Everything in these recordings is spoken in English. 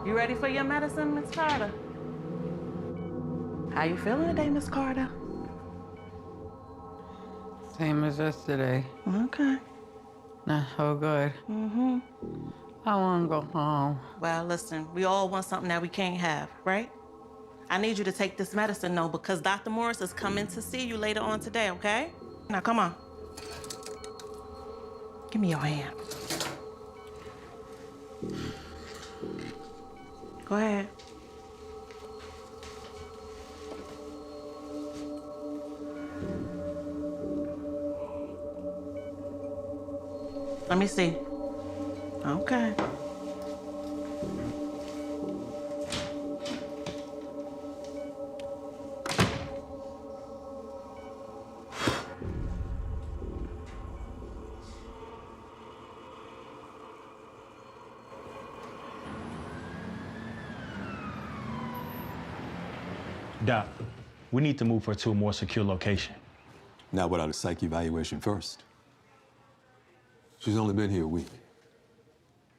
You ready for your medicine, Miss Carter? How you feeling today, Miss Carter? Same as yesterday. Okay. Not so good. I want to go home. Well, listen, we all want something that we can't have, right? I need you to take this medicine, though, because Dr. Morris is coming to see you later on today, okay? Now, come on. Give me your hand. Go ahead. Let me see. Okay. Doc, we need to move her to a more secure location. Not without a psych evaluation first. She's only been here a week.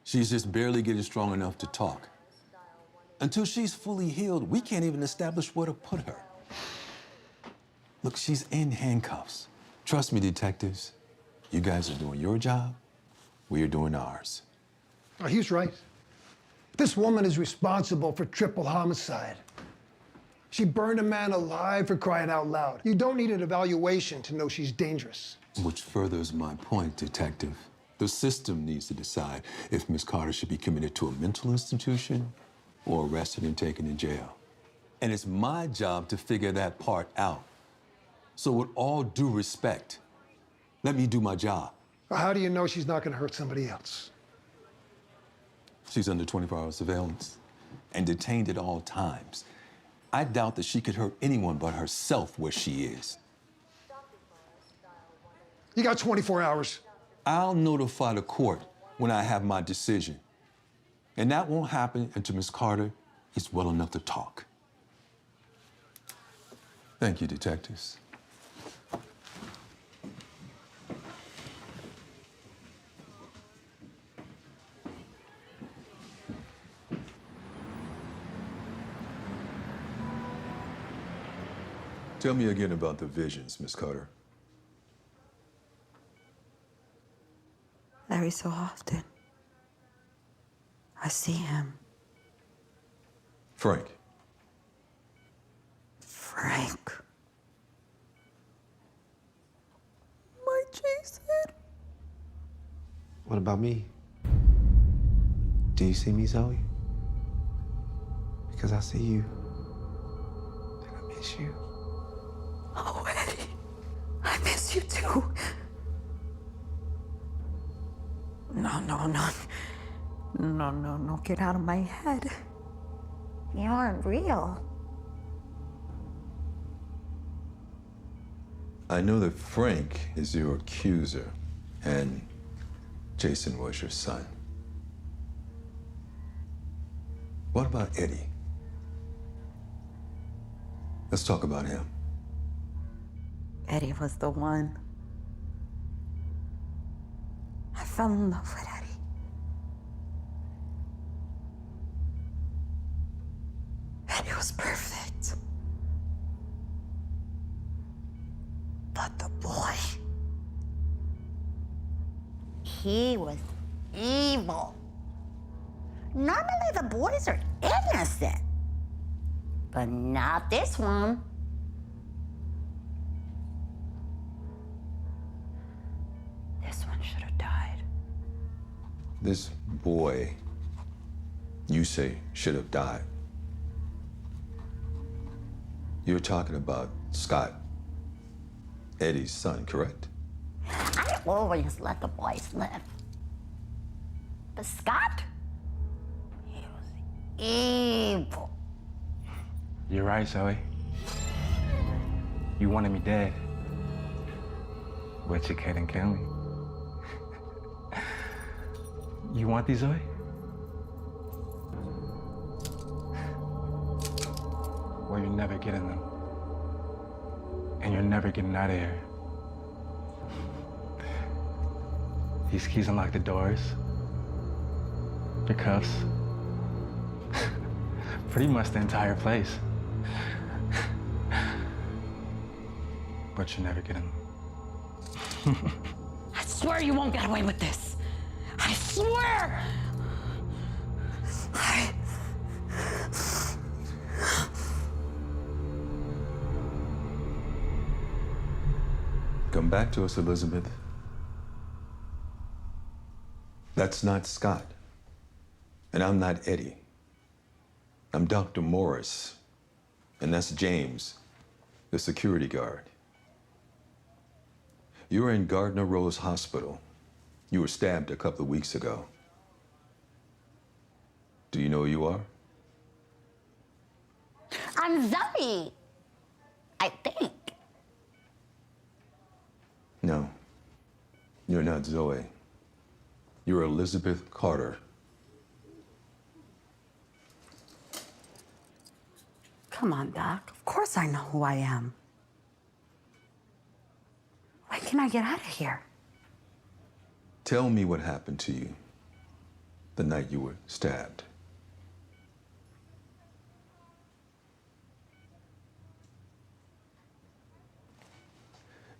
She's just barely getting strong enough to talk. Until she's fully healed, we can't even establish where to put her. Look, she's in handcuffs. Trust me, detectives. You guys are doing your job. We are doing ours. Oh, he's right. This woman is responsible for triple homicide. She burned a man alive, for crying out loud. You don't need an evaluation to know she's dangerous. Which furthers my point, detective. The system needs to decide if Miss Carter should be committed to a mental institution or arrested and taken to jail. And it's my job to figure that part out. So with all due respect, let me do my job. How do you know she's not gonna hurt somebody else? She's under 24-hour surveillance and detained at all times. I doubt that she could hurt anyone but herself where she is. You got 24 hours. I'll notify the court when I have my decision. And that won't happen until Miss Carter is well enough to talk. Thank you, detectives. Tell me again about the visions, Miss Carter. Every so often, I see him. Frank. Frank. My Jason. What about me? Do you see me, Zoe? Because I see you. And I miss you. Oh, Eddie. I miss you too. No. Get out of my head. You aren't real. I know that Frank is your accuser, and Jason was your son. What about Eddie? Let's talk about him. Eddie was the one. I fell in love with Eddie. Eddie was perfect. But the boy, he was evil. Normally the boys are innocent, but not this one. This one should have died. This boy, you say, should have died. You're talking about Scott, Eddie's son, correct? I always let the boys live. But Scott, he was evil. You're right, Zoe. You wanted me dead. But you couldn't kill me. You want these, Zoe? Well, you're never getting them. And you're never getting out of here. These keys unlock the doors. Your cuffs. pretty much the entire place. But you never get in them. I swear you won't get away with this. I swear! Come back to us, Elizabeth. That's not Scott. And I'm not Eddie. I'm Dr. Morris. And that's James, the security guard. You were in Gardner Rose Hospital. You were stabbed a couple of weeks ago. Do you know who you are? I'm Zoe. I think. No, you're not Zoe. You're Elizabeth Carter. Come on, Doc. Of course I know who I am. When can I get out of here? Tell me what happened to you the night you were stabbed.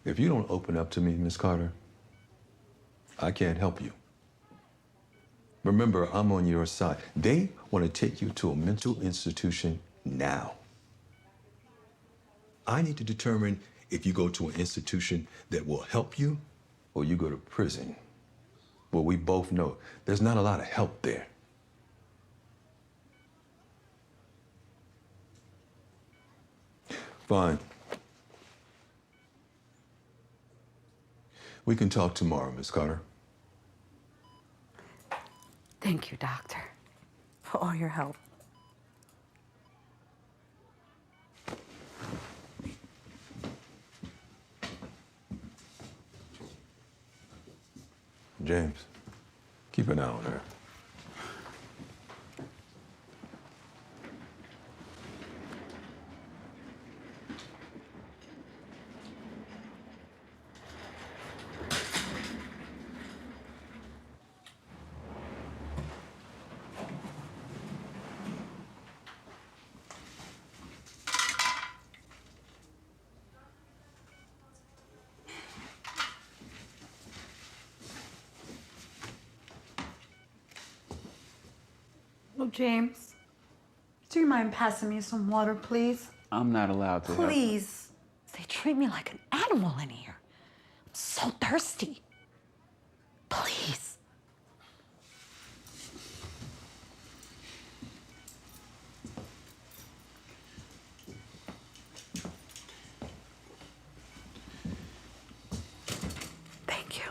If you don't open up to me, Miss Carter, I can't help you. Remember, I'm on your side. They want to take you to a mental institution now. I need to determine if you go to an institution that will help you or you go to prison. Well, we both know there's not a lot of help there. Fine. We can talk tomorrow, Miss Carter. Thank you, Doctor, for all your help. James, keep an eye on her. Oh, James, do you mind passing me some water, please? I'm not allowed to help. Please. They treat me like an animal in here. I'm so thirsty. Please. Thank you.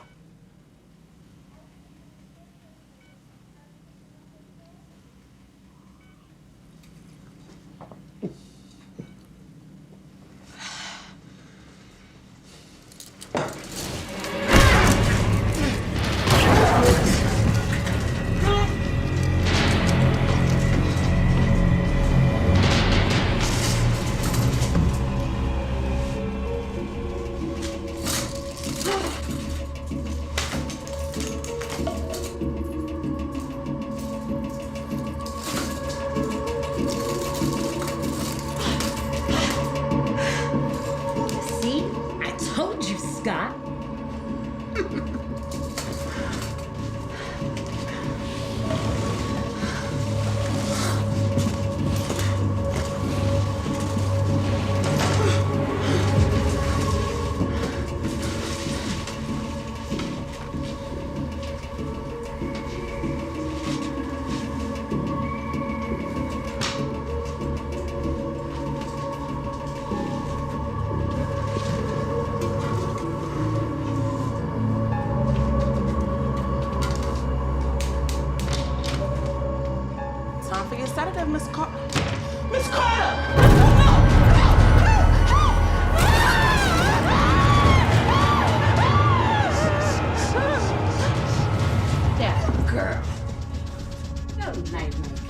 See? I told you, Scott. Time for your sedative, Miss Carter. Miss Carter! That girl. No night maker.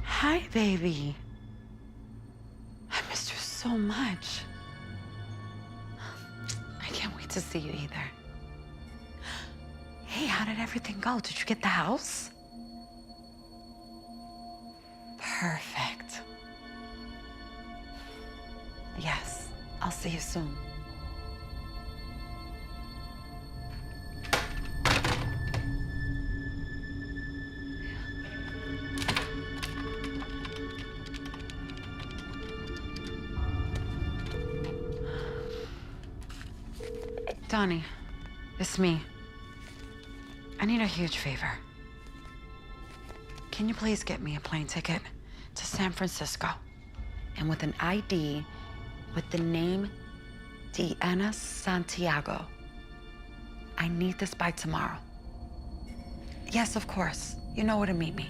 Hi, baby. I missed you so much. I can't wait to see you either. Hey, how did everything go? Did you get the house? Perfect. Yes, I'll see you soon. Donnie, it's me. I need a huge favor. Can you please get me a plane ticket to San Francisco? And with an ID with the name Deanna Santiago. I need this by tomorrow. Yes, of course. You know where to meet me.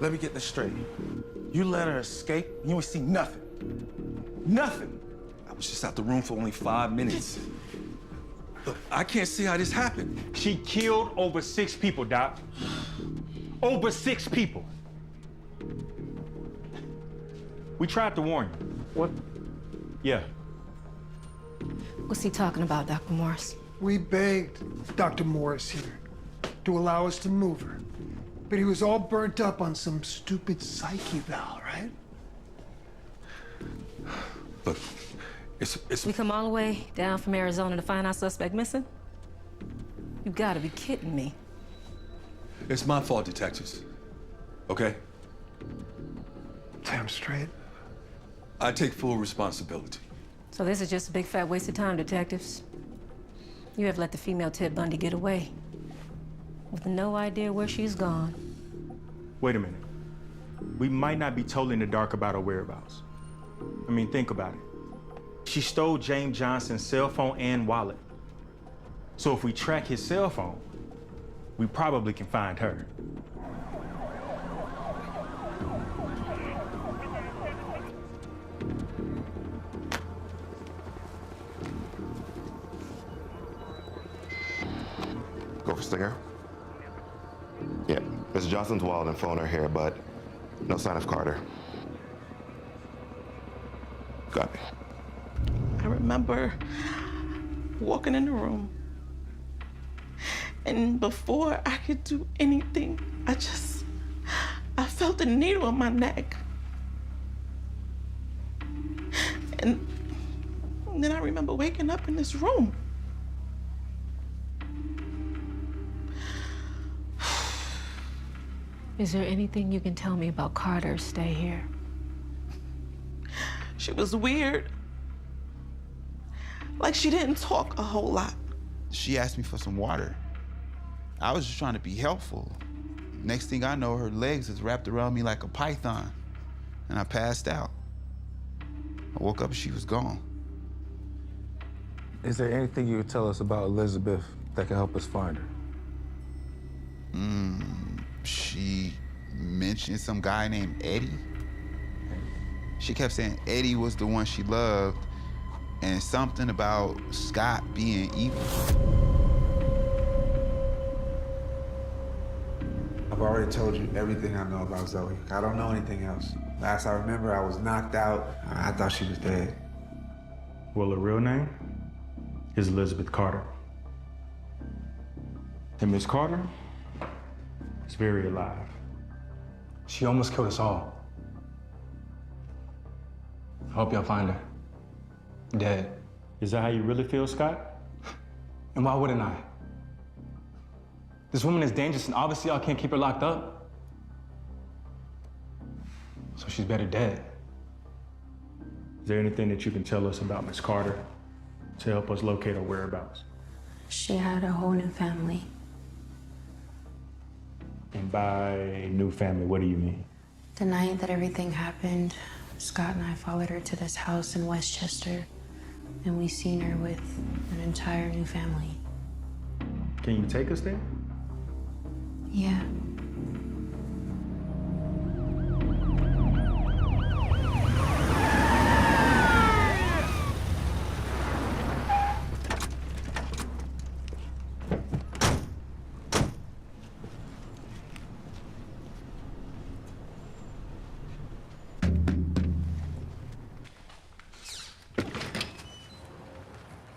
Let me get this straight. You let her escape, and you ain't see nothing. Nothing. I was just out the room for only 5 minutes. Look, I can't see how this happened. She killed over 6 people, Doc. Over 6 people. We tried to warn you. What? Yeah. What's he talking about, Dr. Morris? We begged Dr. Morris here to allow us to move her. But he was all burnt up on some stupid psych eval, right? Look, it's We come all the way down from Arizona to find our suspect missing? You gotta be kidding me. it's my fault, detectives. Okay? Damn straight. I take full responsibility. So this is just a big fat waste of time, detectives. You have let the female Ted Bundy get away with no idea where she's gone. Wait a minute. We might not be totally in the dark about her whereabouts. I mean, think about it. She stole James Johnson's cell phone and wallet. So if we track his cell phone, we probably can find her. Go for Stinger? Yeah, Miss Johnson's wallet and phone are here, but no sign of Carter. Copy. I remember walking in the room, and before I could do anything, I felt a needle in my neck. And then I remember waking up in this room. Is there anything you can tell me about Carter's stay here? She was weird. Like she didn't talk a whole lot. She asked me for some water. I was just trying to be helpful. Next thing I know, her legs is wrapped around me like a python, and I passed out. I woke up and she was gone. Is there anything you could tell us about Elizabeth that can help us find her? She mentioned some guy named Eddie. She kept saying Eddie was the one she loved, and something about Scott being evil. I've already told you everything I know about Zoe. I don't know anything else. Last I remember, I was knocked out. I thought she was dead. Well, her real name is Elizabeth Carter. And Miss Carter is very alive. She almost killed us all. I hope y'all find her. Dead. Is that how you really feel, Scott? And why wouldn't I? This woman is dangerous, and obviously y'all can't keep her locked up. So she's better dead. Is there anything that you can tell us about Miss Carter to help us locate her whereabouts? She had a whole new family. And by new family, what do you mean? The night that everything happened, Scott and I followed her to this house in Westchester, and we seen her with an entire new family. Can you take us there? Yeah.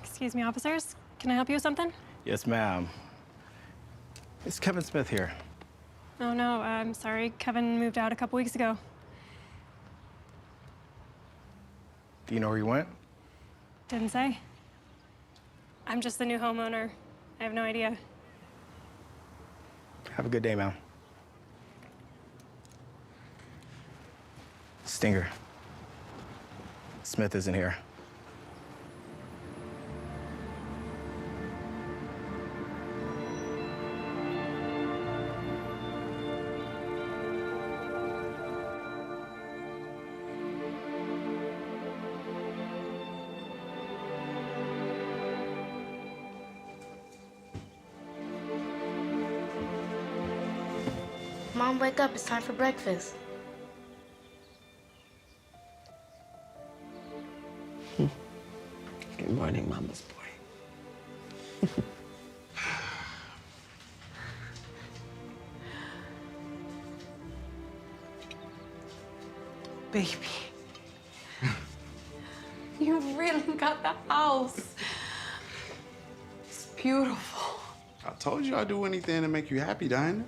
Excuse me, officers. Can I help you with something? Yes, ma'am. It's Kevin Smith here. Oh, no, I'm sorry. Kevin moved out a couple weeks ago. Do you know where he went? Didn't say. I'm just the new homeowner. I have no idea. Have a good day, ma'am. Stinger. Smith isn't here. Mom, wake up. It's time for breakfast. Good morning, Mama's boy. Baby. You really got the house. It's beautiful. I told you I'd do anything to make you happy, Diana.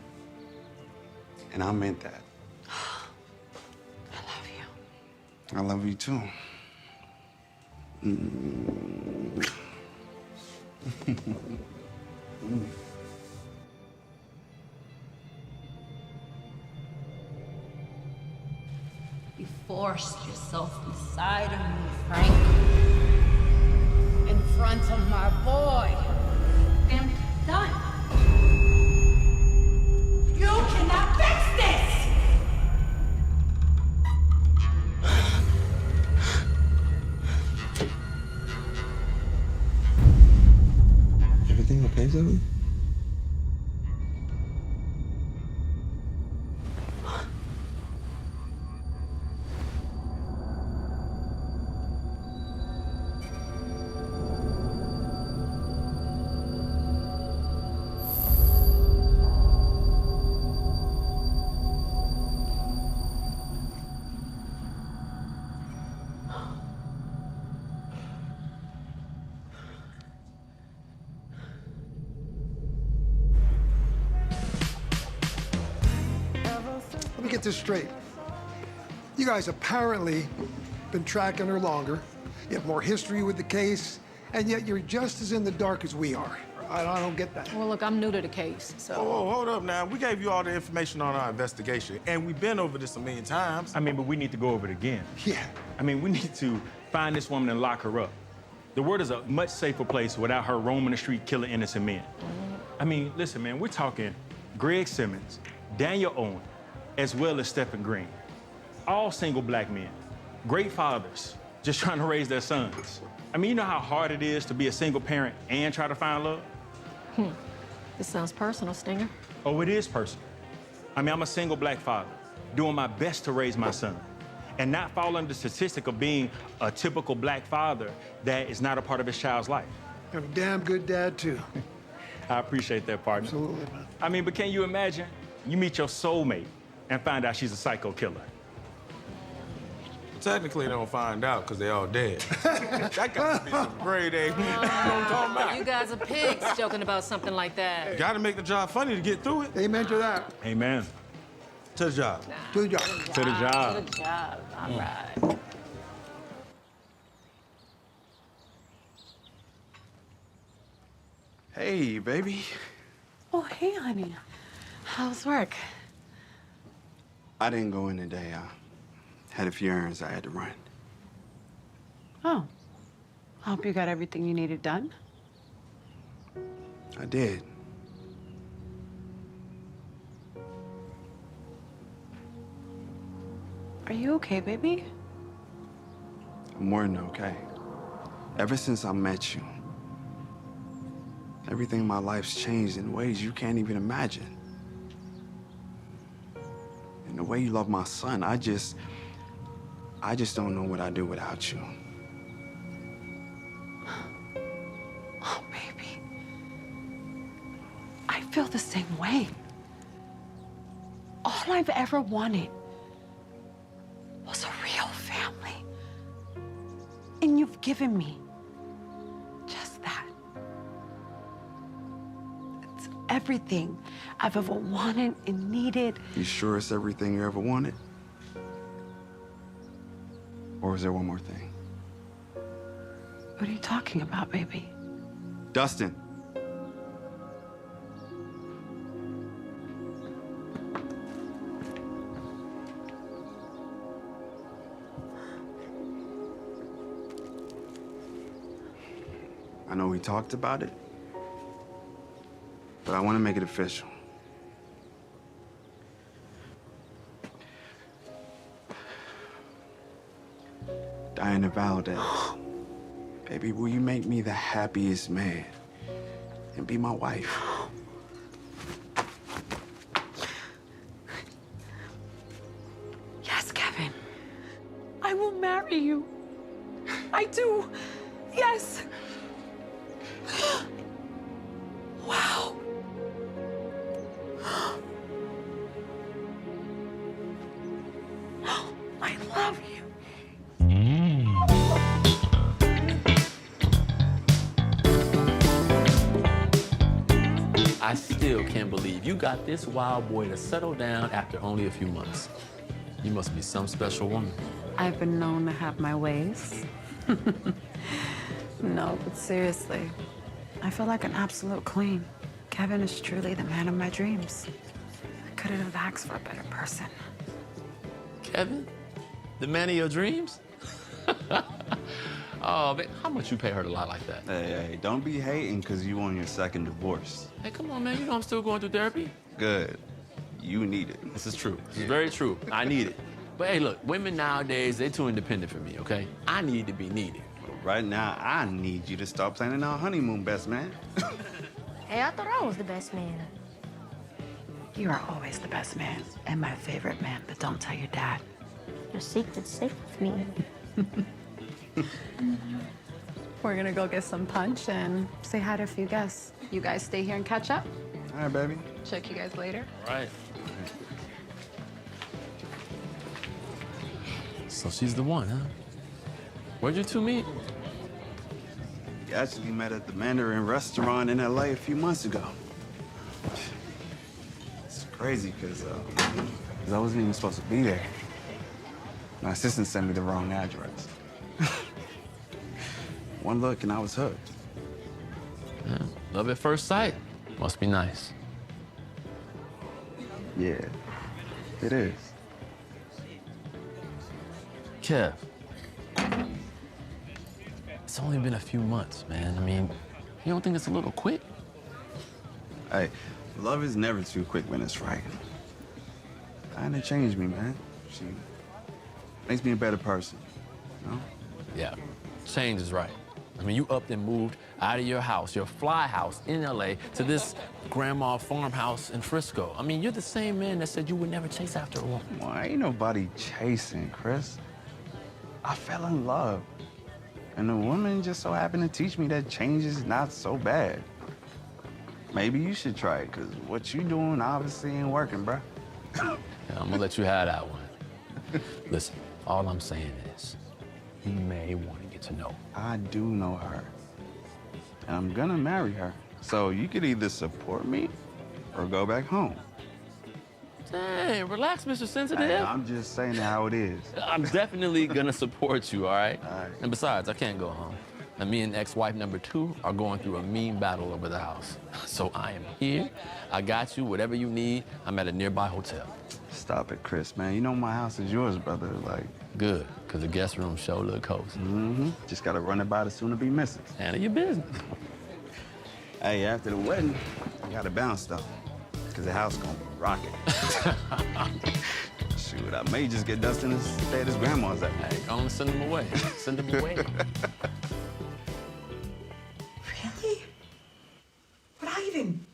And I meant that. I love you. I love you too. Mm. You forced yourself inside of me, Frank. In front of my boy. And done. You cannot fix this! Everything okay, Zoe? Let me get this straight. You guys apparently been tracking her longer, you have more history with the case, and yet you're just as in the dark as we are. I don't get that. Well, look, I'm new to the case, so. Oh, hold up now. We gave you all the information on our investigation, and we've been over this a million times. I mean, but we need to go over it again. Yeah. I mean, we need to find this woman and lock her up. The world is a much safer place without her roaming the street killing innocent men. I mean, listen, man, we're talking Greg Simmons, Daniel Owen, as well as Stephen Green. All single black men, great fathers, just trying to raise their sons. I mean, you know how hard it is to be a single parent and try to find love? This sounds personal, Stinger. Oh, it is personal. I mean, I'm a single black father, doing my best to raise my son, and not fall under the statistic of being a typical black father that is not a part of his child's life. You're a damn good dad, too. I appreciate that, partner. Absolutely, man. I mean, but can you imagine? You meet your soulmate and find out she's a psycho killer. Technically, they don't find out because they all dead. That got to be some grade A. You know what I'm talking about? You guys are pigs joking about something like that. Got to make the job funny to get through it. Amen to that. Amen. To the job. To the job. To the job. Good job. All right. Hey, baby. Oh, hey, honey. How's work? I didn't go in today. I had a few errands I had to run. Oh. I hope you got everything you needed done. I did. Are you okay, baby? I'm more than okay. Ever since I met you, everything in my life's changed in ways you can't even imagine. And the way you love my son, I just don't know what I'd do without you. Oh, baby. I feel the same way. All I've ever wanted was a real family. And you've given me just that. It's everything I've ever wanted and needed. You sure it's everything you ever wanted? Or is there one more thing? What are you talking about, baby? Dustin. I know we talked about it, but I want to make it official. Diana Valdez. Baby, will you make me the happiest man and be my wife? Yes, Kevin. I will marry you. I do. Yes. Wow. I love you. I still can't believe you got this wild boy to settle down after only a few months. You must be some special woman. I've been known to have my ways. No, but seriously, I feel like an absolute queen. Kevin is truly the man of my dreams. I couldn't have asked for a better person. Kevin? The man of your dreams? Oh, man, how much you pay her to lie like that? Hey, don't be hating because you on your second divorce. Hey, come on, man. You know I'm still going through therapy. Good. You need it. This is true. This is very true. I need it. But hey, look, women nowadays, they're too independent for me, okay? I need to be needed. Right now, I need you to start planning our honeymoon, best man. Hey, I thought I was the best man. You are always the best man and my favorite man, but don't tell your dad. Your secret's safe with me. We're gonna go get some punch and say hi to a few guests. You guys stay here and catch up. All right, baby. Check you guys later. All right. So she's the one, huh? Where'd you two meet? We actually met at the Mandarin restaurant in LA a few months ago. It's crazy because I wasn't even supposed to be there. My assistant sent me the wrong address. One look and I was hooked. Yeah. Love at first sight. Must be nice. Yeah, it is. Kev. It's only been a few months, man. I mean, you don't think it's a little quick? Hey, love is never too quick when it's right. Diana changed me, man. She makes me a better person, you know? Yeah, change is right. I mean, you upped and moved out of your house, your fly house in LA, to this grandma farmhouse in Frisco. I mean, you're the same man that said you would never chase after a woman. Well, ain't nobody chasing, Chris. I fell in love. And the woman just so happened to teach me that change is not so bad. Maybe you should try it, because what you doing obviously ain't working, bruh. Yeah, I'm gonna let you have that one. Listen, all I'm saying is, you may want to get to know. I do know her. And I'm gonna marry her. So you could either support me or go back home. Hey, relax, Mr. Sensitive. Hey, I'm just saying how it is. I'm definitely gonna support you, all right? All right. And besides, I can't go home. And me and ex-wife number 2 are going through a mean battle over the house. So I am here. I got you, whatever you need. I'm at a nearby hotel. Stop it, Chris, man. You know my house is yours, brother. Like, good. because the guest room sure look cozy. Mm-hmm. Just gotta run it by the soon-to-be missus. Handle your business. Hey, after the wedding, I gotta bounce though, because the house gonna be rocking. Shoot, I may just get Dustin to stay at his grandma's that night. Hey, go on, send him away. Send him away. Really? Without even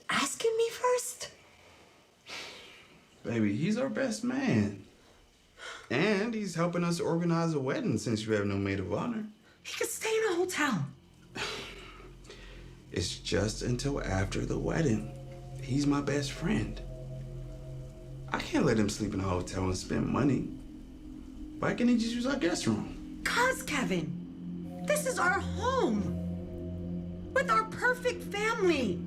asking me first? Baby, he's our best man. And he's helping us organize a wedding since you have no maid of honor. He could stay in a hotel. It's just until after the wedding. He's my best friend. I can't let him sleep in a hotel and spend money. Why can't he just use our guest room? Cause, Kevin, this is our home. With our perfect family.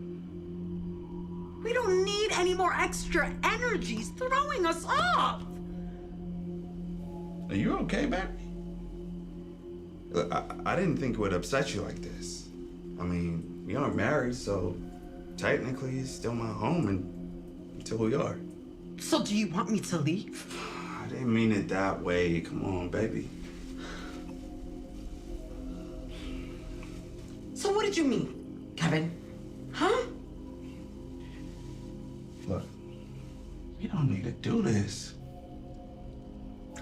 We don't need any more extra energies throwing us off. Are you okay, baby? Look, I didn't think it would upset you like this. I mean, we aren't married, so technically it's still my home until we are. So do you want me to leave? I didn't mean it that way. Come on, baby. So what did you mean, Kevin? Huh? Look, we don't need to do this.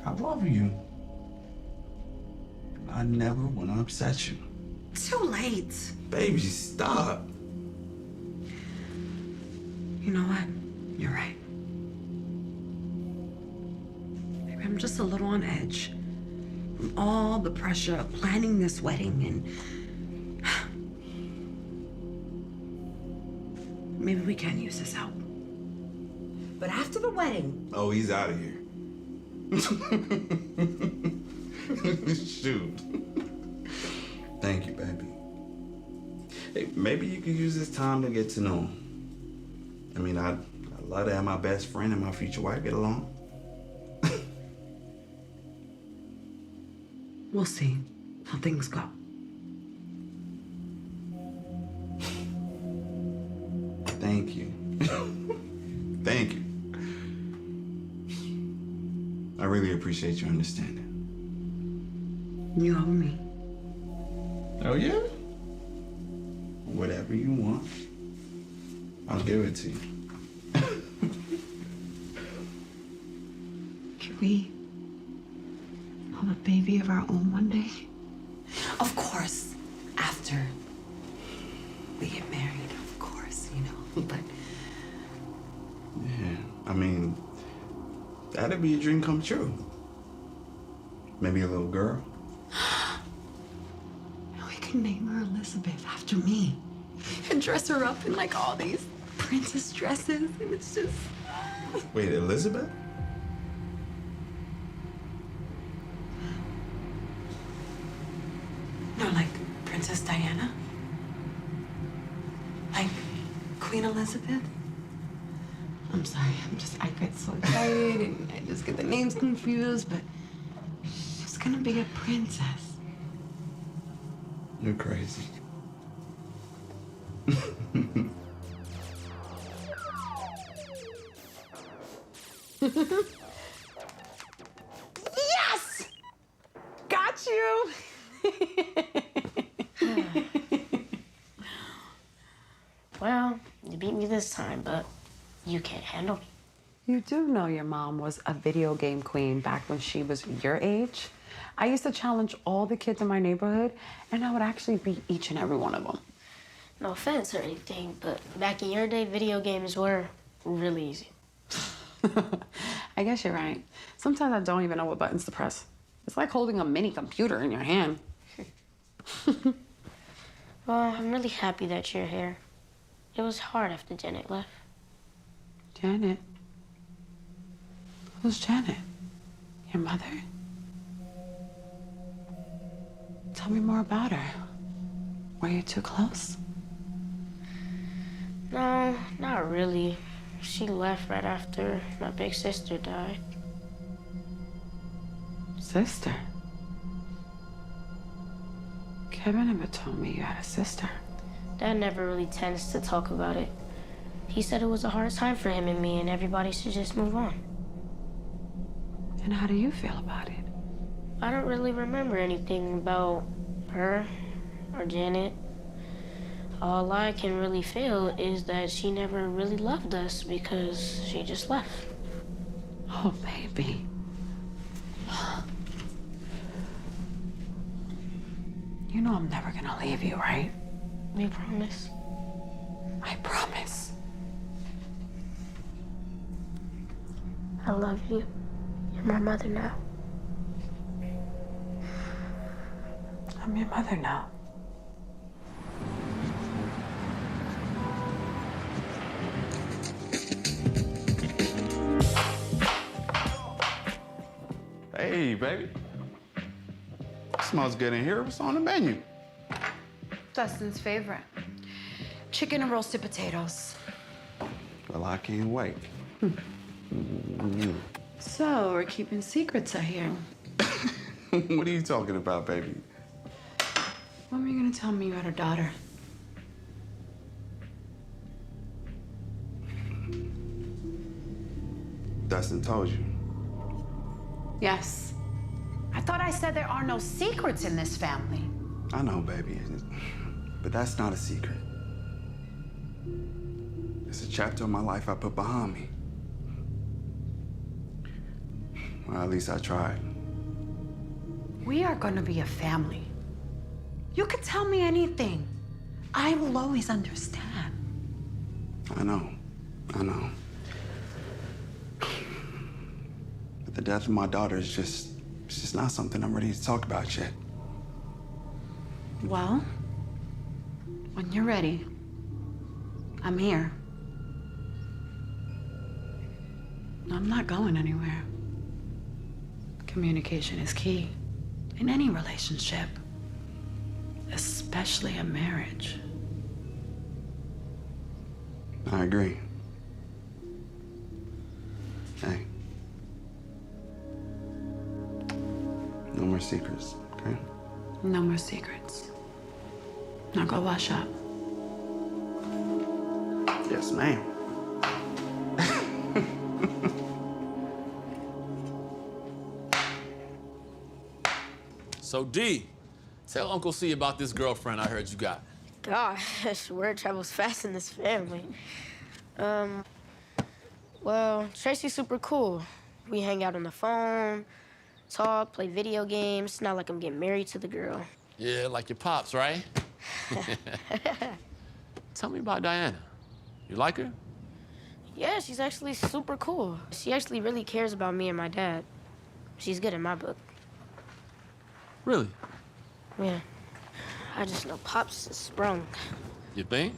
I love you. I never want to upset you. Too late. Baby, stop. You know what? You're right. Maybe I'm just a little on edge from all the pressure of planning this wedding and maybe we can use this help. But after the wedding... Oh, he's out of here. Shoot. Thank you, baby. Hey, maybe you could use this time to get to know him. I mean, I'd love to have my best friend and my future wife get along. We'll see how things go. Thank you. Thank you. I really appreciate your understanding. You owe me. Oh, yeah? Whatever you want, I'll give it to you. Can we have a baby of our own one day? Of course, after we get married, of course, you know, but... Yeah, I mean, that'd be a dream come true. Maybe a little girl. We can name her Elizabeth after me. And dress her up in like all these princess dresses, and it's just... Wait, Elizabeth? No, like Princess Diana? Like Queen Elizabeth? I'm sorry, I get so excited and I just get the names confused, but she's gonna be a princess. You're crazy. Yes! Got you! Well, you beat me this time, but you can't handle me. You do know your mom was a video game queen back when she was your age. I used to challenge all the kids in my neighborhood, and I would actually beat each and every one of them. No offense or anything, but back in your day, video games were really easy. I guess you're right. Sometimes I don't even know what buttons to press. It's like holding a mini computer in your hand. Well, I'm really happy that you're here. It was hard after Janet left. Janet? Who's Janet? Your mother? Tell me more about her. Were you too close? No, not really. She left right after my big sister died. Sister? Kevin never told me you had a sister. Dad never really tends to talk about it. He said it was a hard time for him and me, and everybody should just move on. And how do you feel about it? I don't really remember anything about her or Janet. All I can really feel is that she never really loved us because she just left. Oh, baby. You know I'm never gonna leave you, right? You promise? I promise. I love you. You're my mother now. I'm your mother now. Hey, baby. Smells good in here. What's on the menu? Dustin's favorite. Chicken and roasted potatoes. Well, I can't wait. So, we're keeping secrets, I hear. What are you talking about, baby? When were you gonna tell me you had a daughter? Dustin told you. Yes. I thought I said there are no secrets in this family. I know, baby. But that's not a secret. It's a chapter of my life I put behind me. Well, at least I tried. We are gonna be a family. You could tell me anything. I will always understand. I know. But the death of my daughter is it's just not something I'm ready to talk about yet. Well, when you're ready, I'm here. I'm not going anywhere. Communication is key in any relationship, especially a marriage. I agree. Hey. No more secrets, okay? No more secrets. Now go wash up. Yes, ma'am. So, D, tell Uncle C about this girlfriend I heard you got. Gosh, word travels fast in this family. Well, Tracy's super cool. We hang out on the phone, talk, play video games. It's not like I'm getting married to the girl. Yeah, like your pops, right? Tell me about Diana. You like her? Yeah, she's actually super cool. She actually really cares about me and my dad. She's good in my book. Really? Yeah. I just know Pops is sprung You think?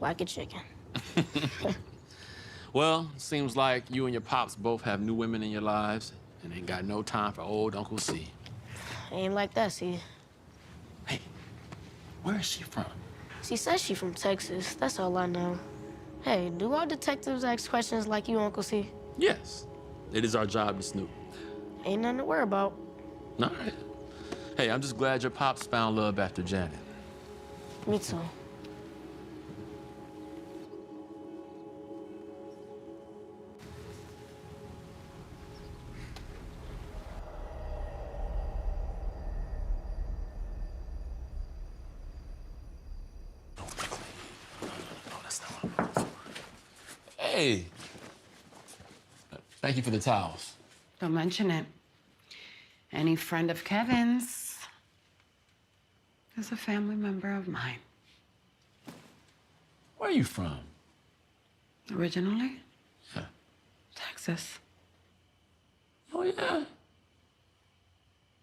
like a chicken. Well, seems like you and your pops both have new women in your lives and ain't got no time for old Uncle C. Ain't like that, see? Where is she from? She says she from Texas. That's all I know. Hey, do all detectives ask questions like you, Uncle C? Yes. It is our job to snoop. Ain't nothing to worry about. All right. Hey, I'm just glad your pops found love after Janet. Me too. Hey. Thank you for the towels. Don't mention it. Any friend of Kevin's is a family member of mine. Where are you from? Originally? Yeah. Texas. Oh, yeah?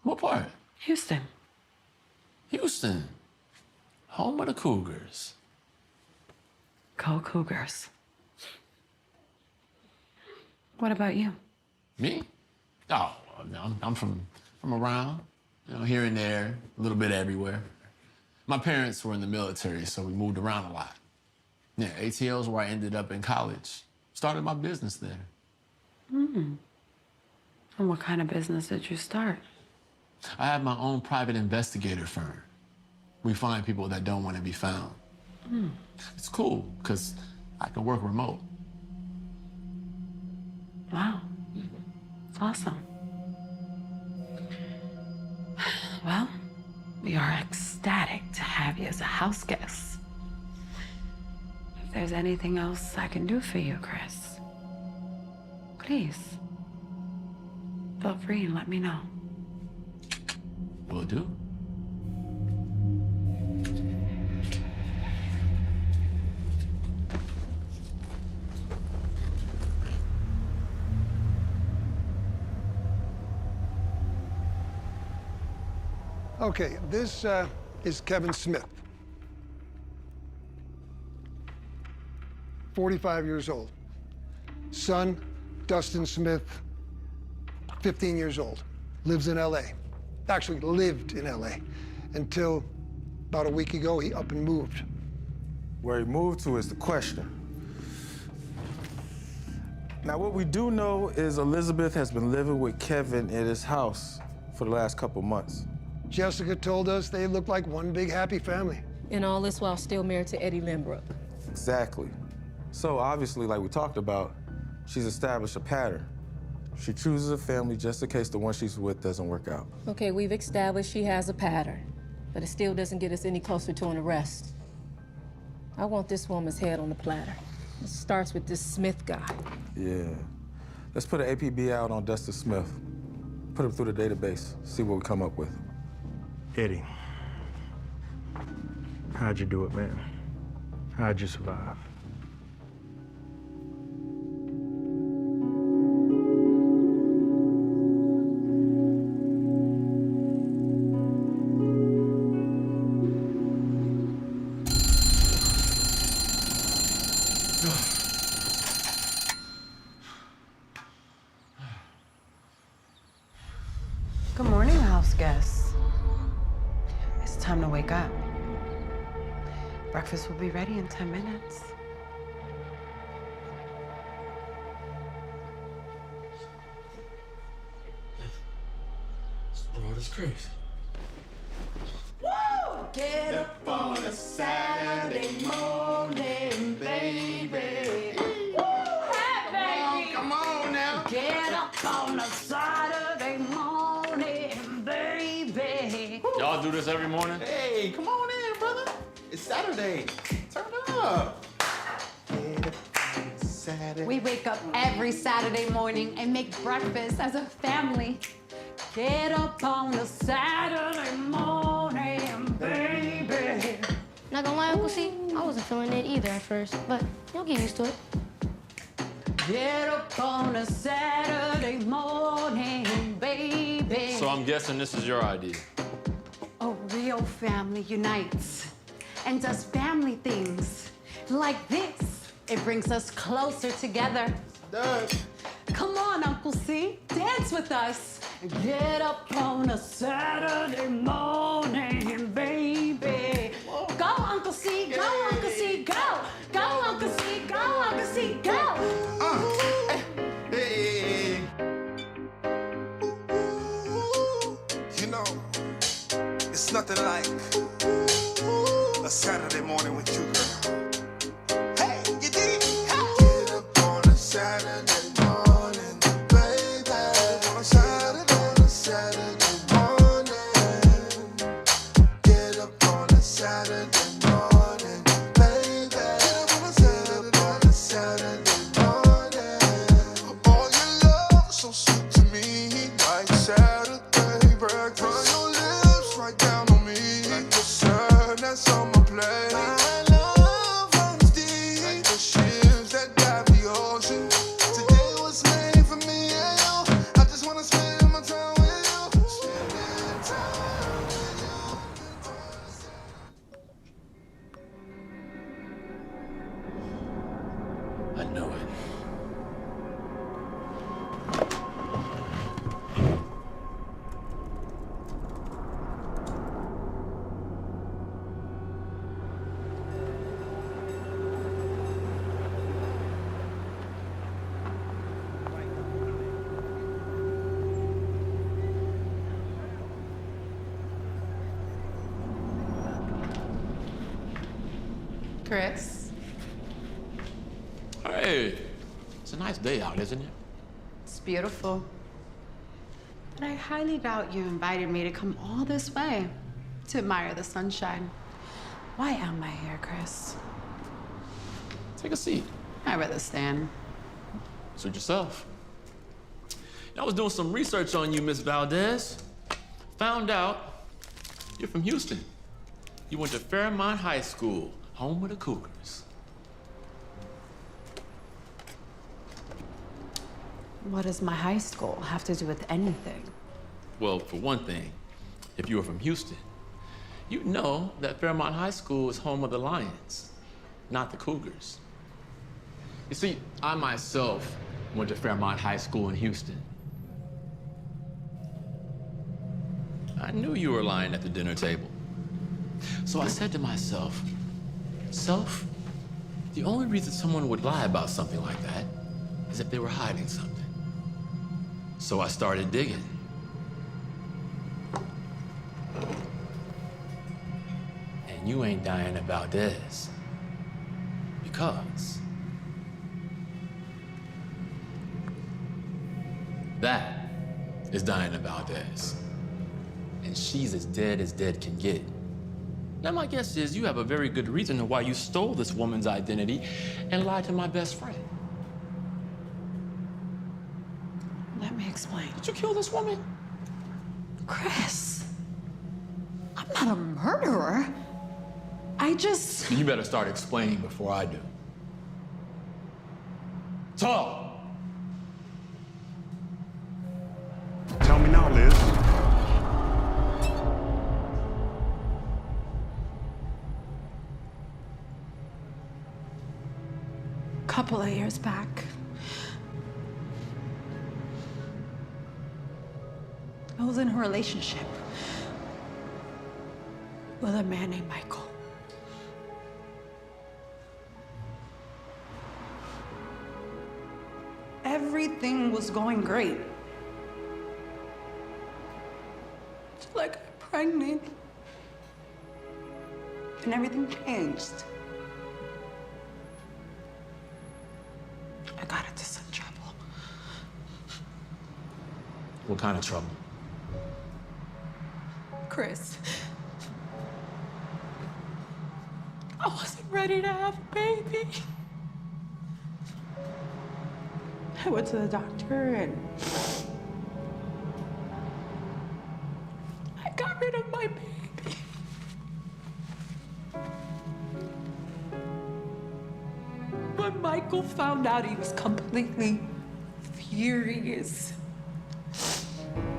What part? Houston. Houston. Home of the Cougars. Go Cougars. What about you? Me? Oh, I'm from around, here and there, a little bit everywhere. My parents were in the military, so we moved around a lot. Yeah, ATL's where I ended up in college. Started my business there. And what kind of business did you start? I have my own private investigator firm. We find people that don't want to be found. It's cool, because I can work remote. Wow. It's awesome. 'Cause, you know, I don't want to be found. Wow. It's awesome. 'Cause, you know, I can work remote. Wow. It's awesome. 'Cause, you know, I don't want to be found. Wow. It's awesome. 'Cause, you know, I can work remote. wow. It's awesome. 'Cause, you know, I don't want to be found. Well, we are ecstatic to have you as a house guest. If there's anything else I can do for you, Chris, please feel free and let me know. Will do. Okay, this is Kevin Smith. 45 years old. Son, Dustin Smith, 15 years old. Lives in LA. Actually lived in LA until about a week ago, he up and moved. Where he moved to is the question. Now, what we do know is Elizabeth has been living with Kevin in his house for the last couple months. Jessica told us they look like one big happy family. And all this while still married to Eddie Lindbrook. Exactly. So obviously, like we talked about, she's established a pattern. She chooses a family just in case the one she's with doesn't work out. Okay, we've established she has a pattern, but it still doesn't get us any closer to an arrest. I want this woman's head on the platter. It starts with this Smith guy. Yeah. Let's put an APB out on Dustin Smith. Put him through the database, see what we come up with. Eddie, how'd you do it, man? How'd you survive? Good morning, house guests. It's time to wake up. Breakfast will be ready in 10 minutes. Bro, that's crazy. Woo! Get up on a Saturday morning, baby. Woo! Hey, baby! Come on now. Get up on a Saturday morning, baby. Y'all do this every morning? Hey, come on in, brother. It's Saturday. Turn it up. Saturday. We wake up every Saturday morning and make breakfast as a family. Get up on a Saturday morning, baby. Not gonna lie, Uncle C, I wasn't feeling it either at first, but you'll get used to it. Get up on a Saturday morning, baby. So I'm guessing this is your idea. A real family unites and does family things like this. It brings us closer together. Come on, Uncle C, dance with us. Get up on a Saturday morning, baby. Go, Uncle C, go, Uncle C, go. Go, Uncle C, go, Uncle C, go. Hey. You know, it's nothing like a Saturday morning with you, girl. Hey, you dig? Get up on a Saturday morning, baby. On a Saturday morning. Get up on a Saturday morning, baby. Get up on a Saturday morning. All your love so sweet to me, like Saturday breakfast. Run your lips right down on me, like the sun that's on my plate. My love runs deep, like the ships that dive the ocean. Today was made for me and you. I just wanna spend my time with you. Spending time with you. I knew it. Chris, Hey, it's a nice day out, isn't it? it's beautiful. But I highly doubt you invited me to come all this way to admire the sunshine. Why am I here, Chris? Take a seat. I'd rather stand. Suit yourself. I was doing some research on you, Miss Valdez. Found out you're from Houston. You went to Fairmont High School, home of the Cougars. What does my high school have to do with anything? Well, for one thing, if you were from Houston, you'd know that Fairmont High School is home of the Lions, not the Cougars. You see, I myself went to Fairmont High School in Houston. I knew you were lying at the dinner table. So I said to myself, Self, the only reason someone would lie about something like that is if they were hiding something. So I started digging. And you ain't Diana Valdez. Because that is Diana Valdez. And she's as dead can get. Now, my guess is you have a very good reason why you stole this woman's identity and lied to my best friend. Let me explain. Did you kill this woman? Chris, I'm not a murderer. I just... You better start explaining before I do. Talk! Tell me now, Liz. Couple of years back, I was in a relationship with a man named Michael. Everything was going great. Till I got pregnant. And everything changed. I got into some trouble. What kind of trouble? Chris, I wasn't ready to have a baby. I went to the doctor and I got rid of my baby. When Michael found out, he was completely furious.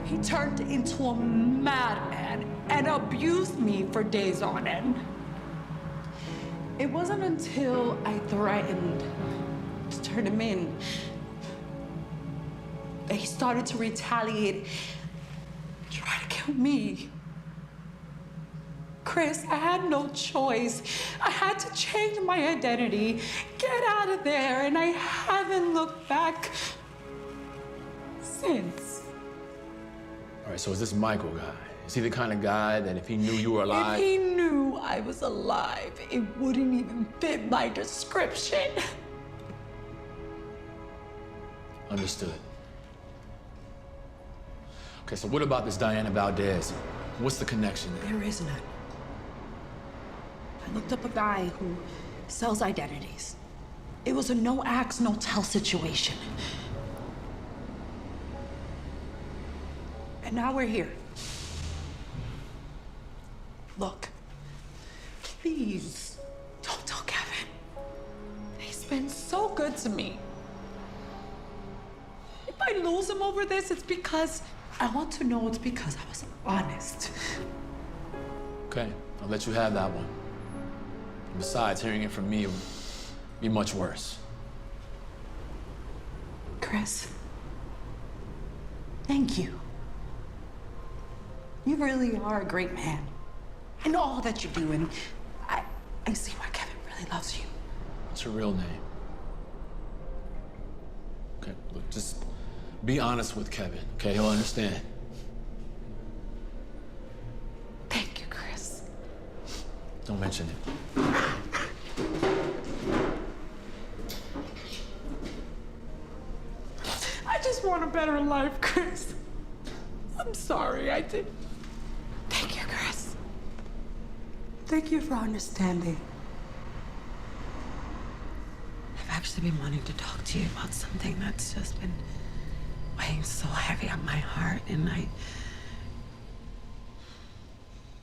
He turned into a madman and abused me for days on end. It wasn't until I threatened to turn him in that he started to retaliate, try to kill me. Chris, I had no choice. I had to change my identity, get out of there, and I haven't looked back since. All right, so is this Michael guy? Is he the kind of guy that if he knew you were alive? If he knew I was alive, it wouldn't even fit my description. Understood. Okay, so what about this Diana Valdez? What's the connection there? There is none. I looked up a guy who sells identities. It was a no ask, no tell situation. And now we're here. Look, please, don't tell Kevin. He's been so good to me. If I lose him over this, it's because I want to know it's because I was honest. Okay, I'll let you have that one. And besides, hearing it from me would be much worse. Chris, thank you. You really are a great man. And all that you do, and I see why Kevin really loves you. What's your real name? Okay, look, just be honest with Kevin, okay? He'll understand. Thank you, Chris. Don't mention it. I just want a better life, Chris. I'm sorry, I did. Thank you, Chris. Thank you for understanding. I've actually been wanting to talk to you about something that's just been weighing so heavy on my heart, and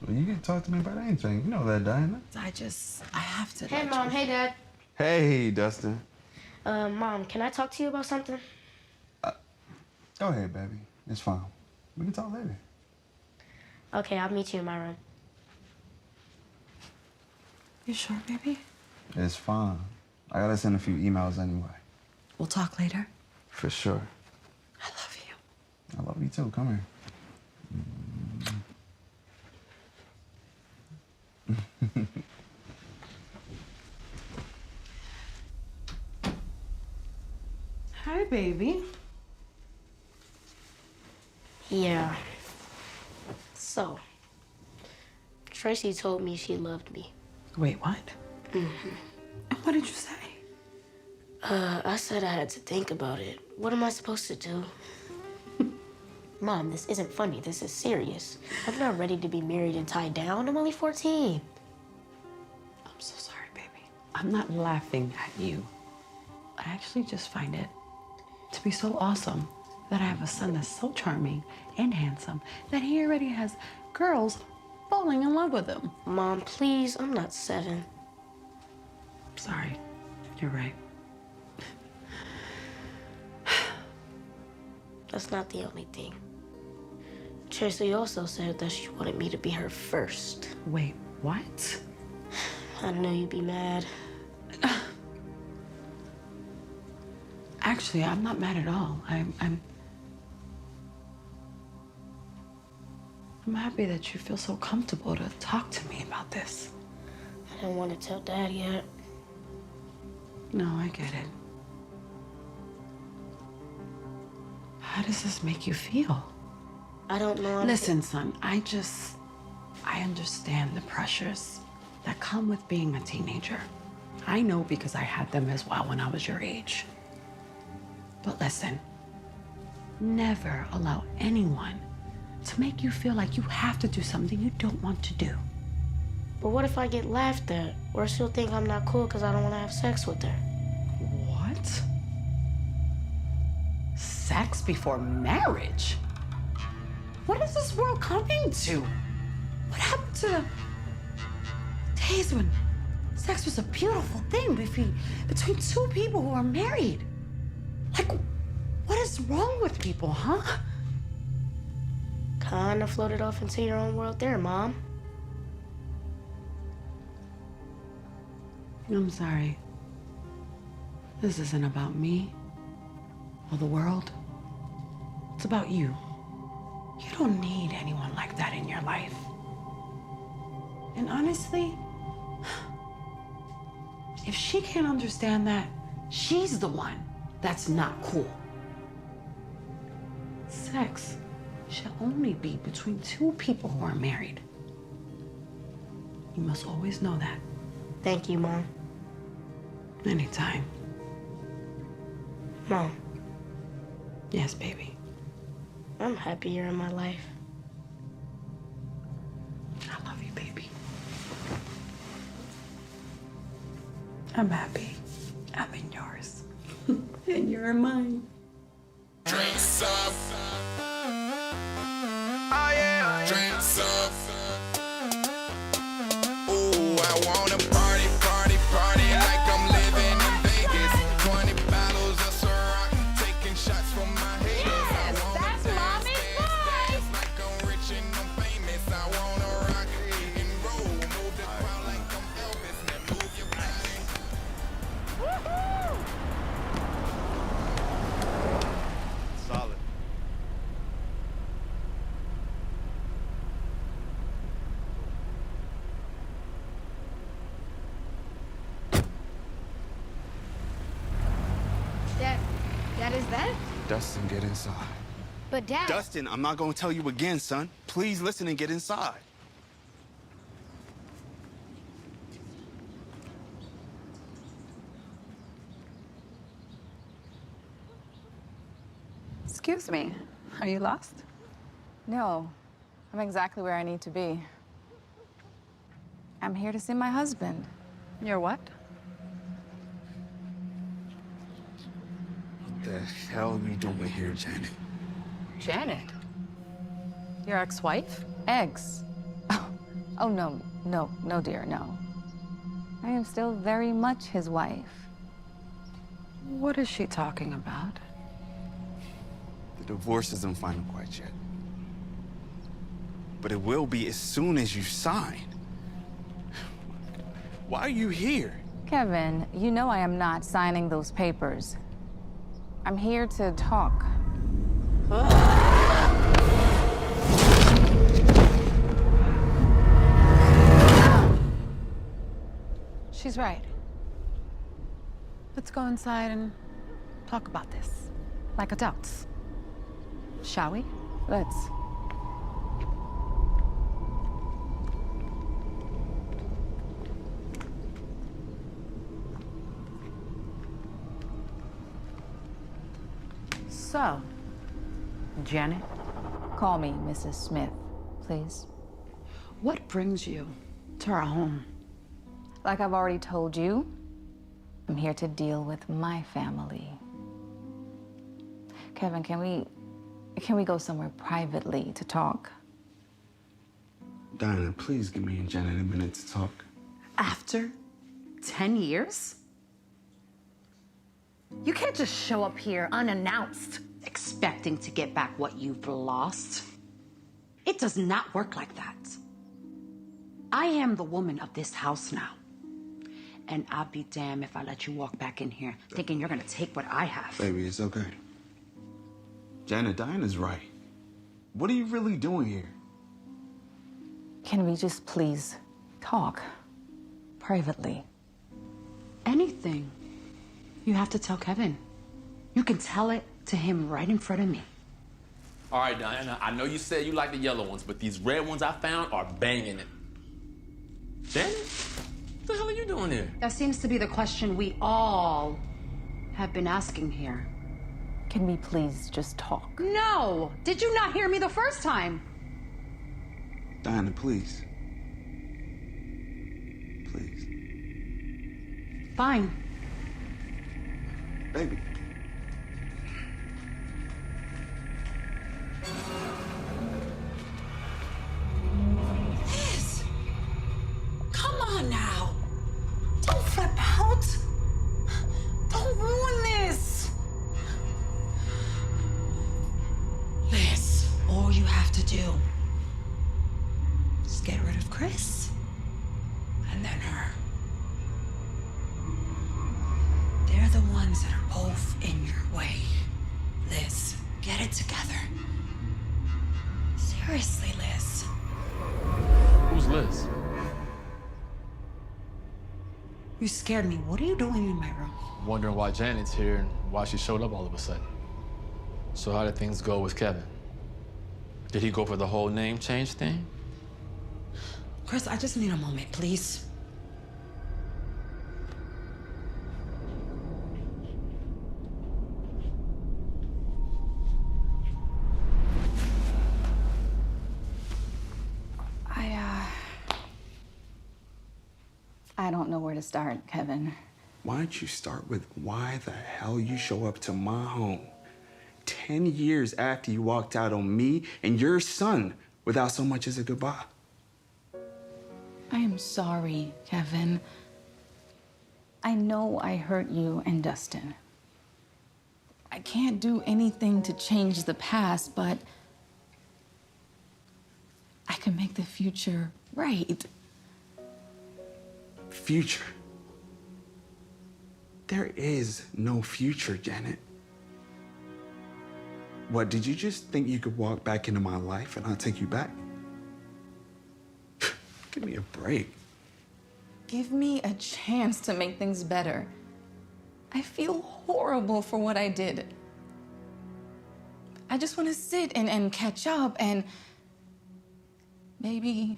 Well, you can talk to me about anything. You know that, Diana. I have to. Hey, Mom. Hey, Dad. Hey, Dustin. Mom, can I talk to you about something? Go ahead, baby. It's fine. We can talk later. Okay, I'll meet you in my room. You sure, baby? It's fine. I gotta send a few emails anyway. We'll talk later. For sure. I love you. I love you too. Come here. Hi, baby. Yeah. So, Tracy told me she loved me. Wait, what? Mm-hmm. And what did you say? I said I had to think about it. What am I supposed to do? Mom, this isn't funny. This is serious. I'm not ready to be married and tied down. I'm only 14. I'm so sorry, baby. I'm not laughing at you. I actually just find it to be so awesome that I have a son that's so charming and handsome that he already has girls falling in love with him. Mom, please, I'm not 7. Sorry, you're right. That's not the only thing. Tracy also said that she wanted me to be her first. Wait, what? I knew you'd be mad. Actually, I'm not mad at all. I'm happy that you feel so comfortable to talk to me about this. I didn't want to tell Dad yet. No, I get it. How does this make you feel? I don't know. Listen, son, I understand the pressures that come with being a teenager. I know because I had them as well when I was your age. But listen, never allow anyone to make you feel like you have to do something you don't want to do. But what if I get laughed at? Or she'll think I'm not cool because I don't want to have sex with her. What? Sex before marriage? What is this world coming to? What happened to the days when sex was a beautiful thing between two people who are married? Like, what is wrong with people, huh? Kinda floated off into your own world there, Mom. I'm sorry. This isn't about me or the world. It's about you. You don't need anyone like that in your life. And honestly, if she can't understand that, she's the one that's not cool. Sex should only be between two people who are married. You must always know that. Thank you, Mom. Anytime. Mom. Yes, baby. I'm happy you're in my life. I love you, baby. I'm happy. I'm in yours. And you're in mine. Drinks up. Oh yeah. Drinks up. Ooh, I wanna party, party, party like I'm living in Vegas. 20 bottles of Ciroc, taking shots from my haters. Yes, that's mommy's voice. Like I'm rich and I'm famous. I wanna rock and roll, move the crowd like I'm Elvis. Now move your body. Woohoo! Solid. Dad, is that? Dustin, get inside. But Dad. Dustin, I'm not gonna tell you again, son. Please listen and get inside. Excuse me, are you lost? No, I'm exactly where I need to be. I'm here to see my husband. You're what? What the hell are we doing here, Janet? Janet? Your ex-wife? Ex. Oh, no, dear, no. I am still very much his wife. What is she talking about? The divorce isn't final quite yet. But it will be as soon as you sign. Why are you here? Kevin, you know I am not signing those papers. I'm here to talk. She's right. Let's go inside and talk about this. Like adults. Shall we? Let's. So, Janet? Call me Mrs. Smith, please. What brings you to our home? Like I've already told you, I'm here to deal with my family. Kevin, can we go somewhere privately to talk? Diana, please give me and Janet a minute to talk. After 10 years? You can't just show up here unannounced, expecting to get back what you've lost. It does not work like that. I am the woman of this house now. And I'll be damned if I let you walk back in here thinking you're gonna take what I have. Baby, it's okay. Janet, Diana's right. What are you really doing here? Can we just please talk privately? Anything. You have to tell Kevin. You can tell it to him right in front of me. All right, Diana, I know you said you like the yellow ones, but these red ones I found are banging it. Janet, what the hell are you doing here? That seems to be the question we all have been asking here. Can we please just talk? No! Did you not hear me the first time? Diana, please. Please. Fine. Baby. Liz! Come on now! Don't flip out! Don't ruin this! Liz, all you have to do is get rid of Chris, and then her. They're the ones that are both in your way. Liz, get it together. Seriously, Liz. Who's Liz? You scared me. What are you doing in my room? Wondering why Janet's here and why she showed up all of a sudden. So how did things go with Kevin? Did he go for the whole name change thing? Chris, I just need a moment, please. I don't know where to start, Kevin. Why don't you start with why the hell you show up to my home 10 years after you walked out on me and your son without so much as a goodbye? I am sorry, Kevin. I know I hurt you and Dustin. I can't do anything to change the past, but I can make the future right. Future? There is no future, Janet. What, did you just think you could walk back into my life and I'll take you back? Give me a break. Give me a chance to make things better. I feel horrible for what I did. I just want to sit and catch up and maybe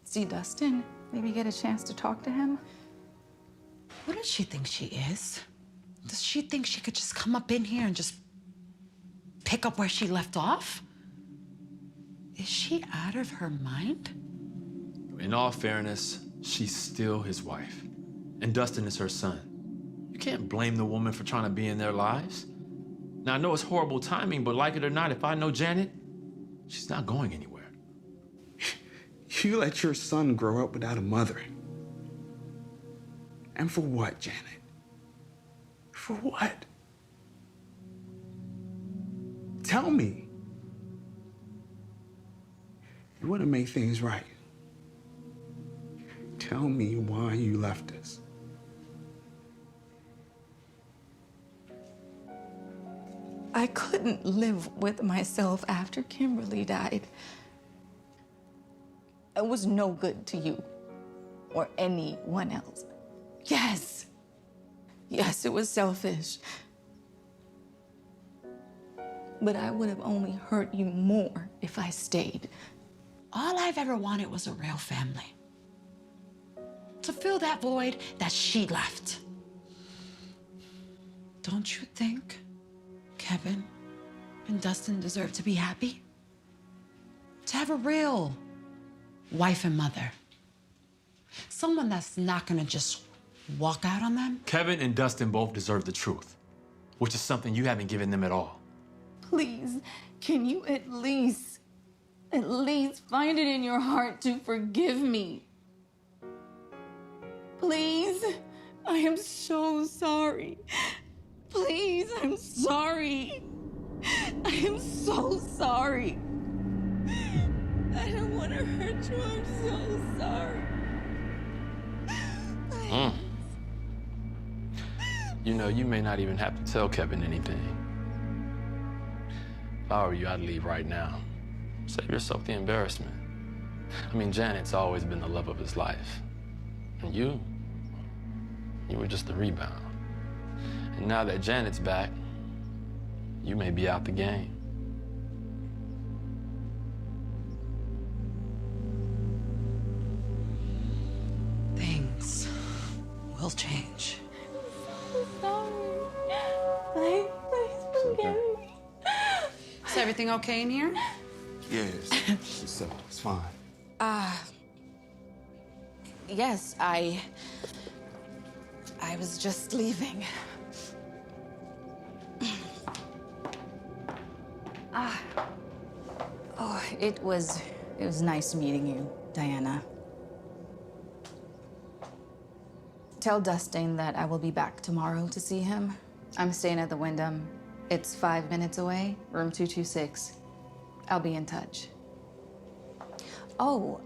see Dustin, maybe get a chance to talk to him. What does she think she is? Does she think she could just come up in here and just pick up where she left off? Is she out of her mind? In all fairness, she's still his wife. And Dustin is her son. You can't blame the woman for trying to be in their lives. Now, I know it's horrible timing, but like it or not, if I know Janet, she's not going anywhere. You let your son grow up without a mother. And for what, Janet? For what? Tell me. You want to make things right. Tell me why you left us. I couldn't live with myself after Kimberly died. I was no good to you or anyone else. Yes. Yes, it was selfish. But I would have only hurt you more if I stayed. All I've ever wanted was a real family. To fill that void that she left. Don't you think Kevin and Dustin deserve to be happy? To have a real wife and mother. Someone that's not gonna just walk out on them. Kevin and Dustin both deserve the truth, which is something you haven't given them at all. Please, can you at least find it in your heart to forgive me? Please, I am so sorry. Please, I'm sorry. I am so sorry. I don't want to hurt you. I'm so sorry. You know, you may not even have to tell Kevin anything. If I were you, I'd leave right now. Save yourself the embarrassment. I mean, Janet's always been the love of his life. And you were just the rebound. And now that Janet's back, you may be out the game. Things will change. I'm sorry. Please forgive me. Is everything okay in here? Yes. It's fine. Yes, I was just leaving. It was nice meeting you, Diana. Tell Dustin that I will be back tomorrow to see him. I'm staying at the Wyndham. It's 5 minutes away, room 226. I'll be in touch. Oh,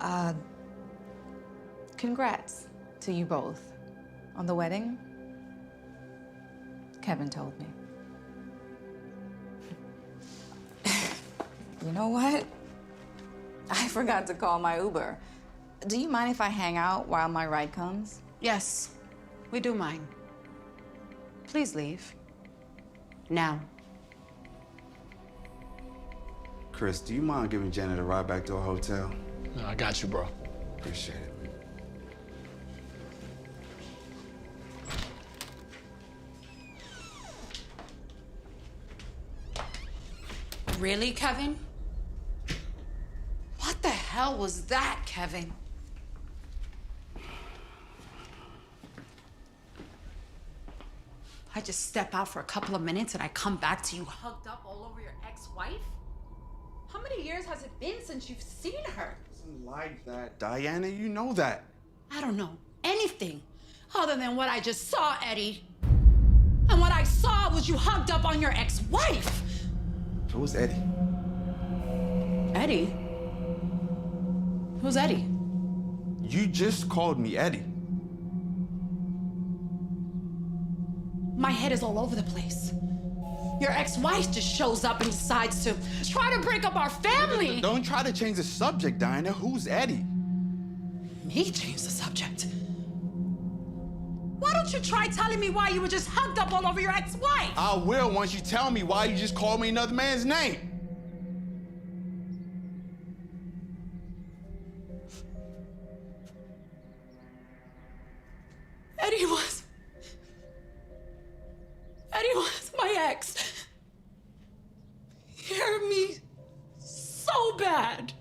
congrats to you both on the wedding. Kevin told me. You know what? I forgot to call my Uber. Do you mind if I hang out while my ride comes? Yes, we do mind. Please leave. Now. Chris, do you mind giving Janet a ride back to her hotel? No, I got you, bro. Appreciate it. Really, Kevin? What the hell was that, Kevin? I just step out for a couple of minutes and I come back to you hugged up all over your ex-wife? How many years has it been since you've seen her? It's not like that, Diana. You know that. I don't know anything other than what I just saw, Eddie. And what I saw was you hugged up on your ex-wife. Who's Eddie? Eddie? Who's Eddie? You just called me Eddie. My head is all over the place. Your ex-wife just shows up and decides to try to break up our family. Don't try to change the subject, Diana. Who's Eddie? Me change the subject? Why don't you try telling me why you were just hugged up all over your ex-wife? I will once you tell me why you just called me another man's name. Eddie was my ex. He hurt me so bad.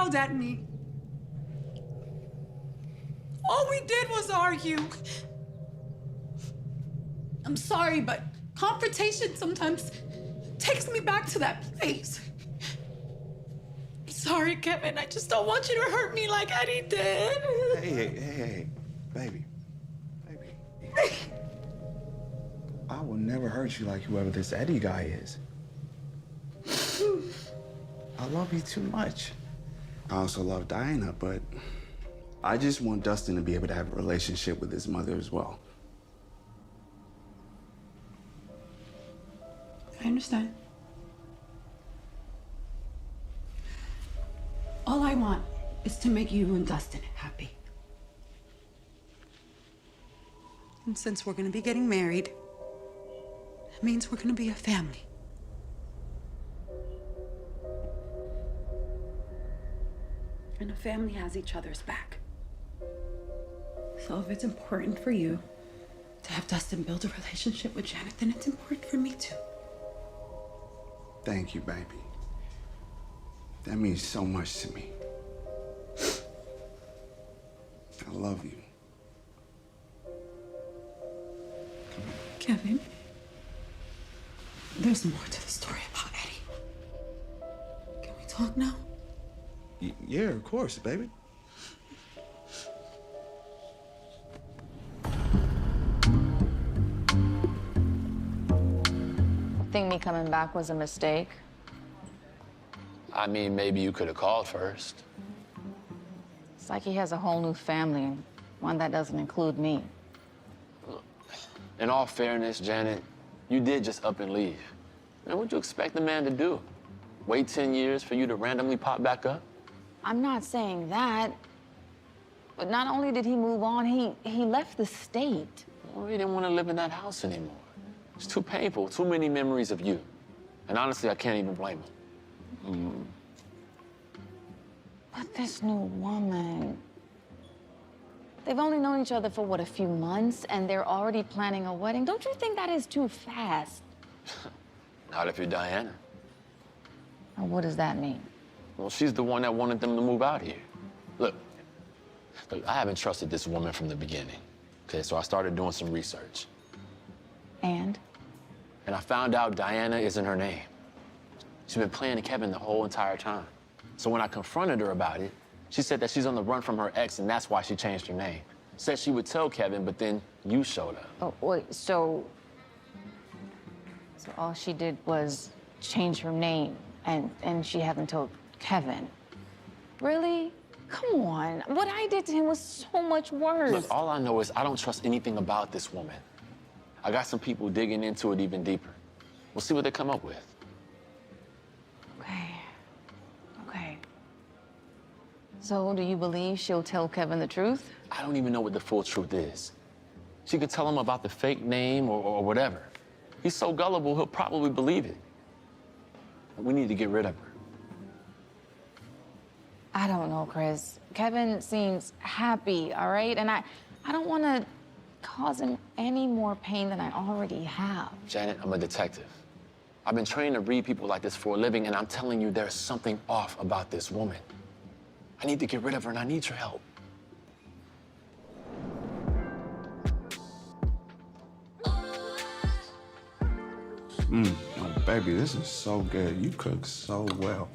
yelled at me. All we did was argue. I'm sorry, but confrontation sometimes takes me back to that place. I'm sorry, Kevin. I just don't want you to hurt me like Eddie did. Hey, baby. I will never hurt you like whoever this Eddie guy is. I love you too much. I also love Diana, but I just want Dustin to be able to have a relationship with his mother as well. I understand. All I want is to make you and Dustin happy. And since we're gonna be getting married, that means we're gonna be a family. And a family has each other's back. So if it's important for you to have Dustin build a relationship with Janet, then it's important for me too. Thank you, baby. That means so much to me. I love you. Kevin, there's more to the story about Eddie. Can we talk now? Yeah, of course, baby. Think me coming back was a mistake? I mean, maybe you could have called first. It's like he has a whole new family, one that doesn't include me. In all fairness, Janet, you did just up and leave. Man, what'd you expect the man to do? Wait 10 years for you to randomly pop back up? I'm not saying that, but not only did he move on, he left the state. Well, he didn't want to live in that house anymore. It's too painful, too many memories of you. And honestly, I can't even blame him. But this new woman, they've only known each other for, what, a few months, and they're already planning a wedding? Don't you think that is too fast? Not if you're Diana. And what does that mean? Well, she's the one that wanted them to move out here. Look, I haven't trusted this woman from the beginning. Okay, so I started doing some research. And I found out Diana isn't her name. She's been playing Kevin the whole entire time. So when I confronted her about it, she said that she's on the run from her ex, and that's why she changed her name. Said she would tell Kevin, but then you showed up. Oh, wait, so all she did was change her name, and she hasn't told Kevin. Really? Come on. What I did to him was so much worse. Look, all I know is I don't trust anything about this woman. I got some people digging into it even deeper. We'll see what they come up with. Okay. So do you believe she'll tell Kevin the truth? I don't even know what the full truth is. She could tell him about the fake name or whatever. He's so gullible, he'll probably believe it. We need to get rid of her. I don't know, Chris. Kevin seems happy, all right? And I don't want to cause him any more pain than I already have. Janet, I'm a detective. I've been trained to read people like this for a living, and I'm telling you, there's something off about this woman. I need to get rid of her, and I need your help. Oh, baby, this is so good. You cook so well.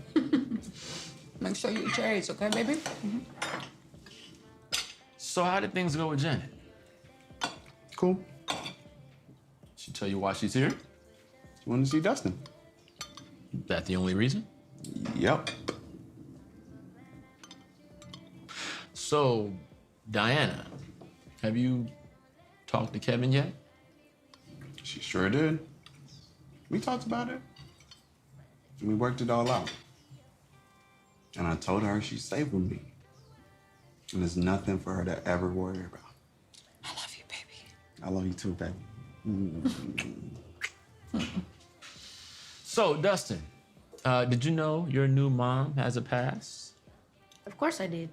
Make sure you eat cherries, okay, baby? So how did things go with Janet? Cool. She tell you why she's here? She wanted to see Dustin. That the only reason? Yep. So, Diana, have you talked to Kevin yet? She sure did. We talked about it. We worked it all out. And I told her she's safe with me. And there's nothing for her to ever worry about. I love you, baby. I love you too, baby. So, Dustin, did you know your new mom has a past? Of course I did.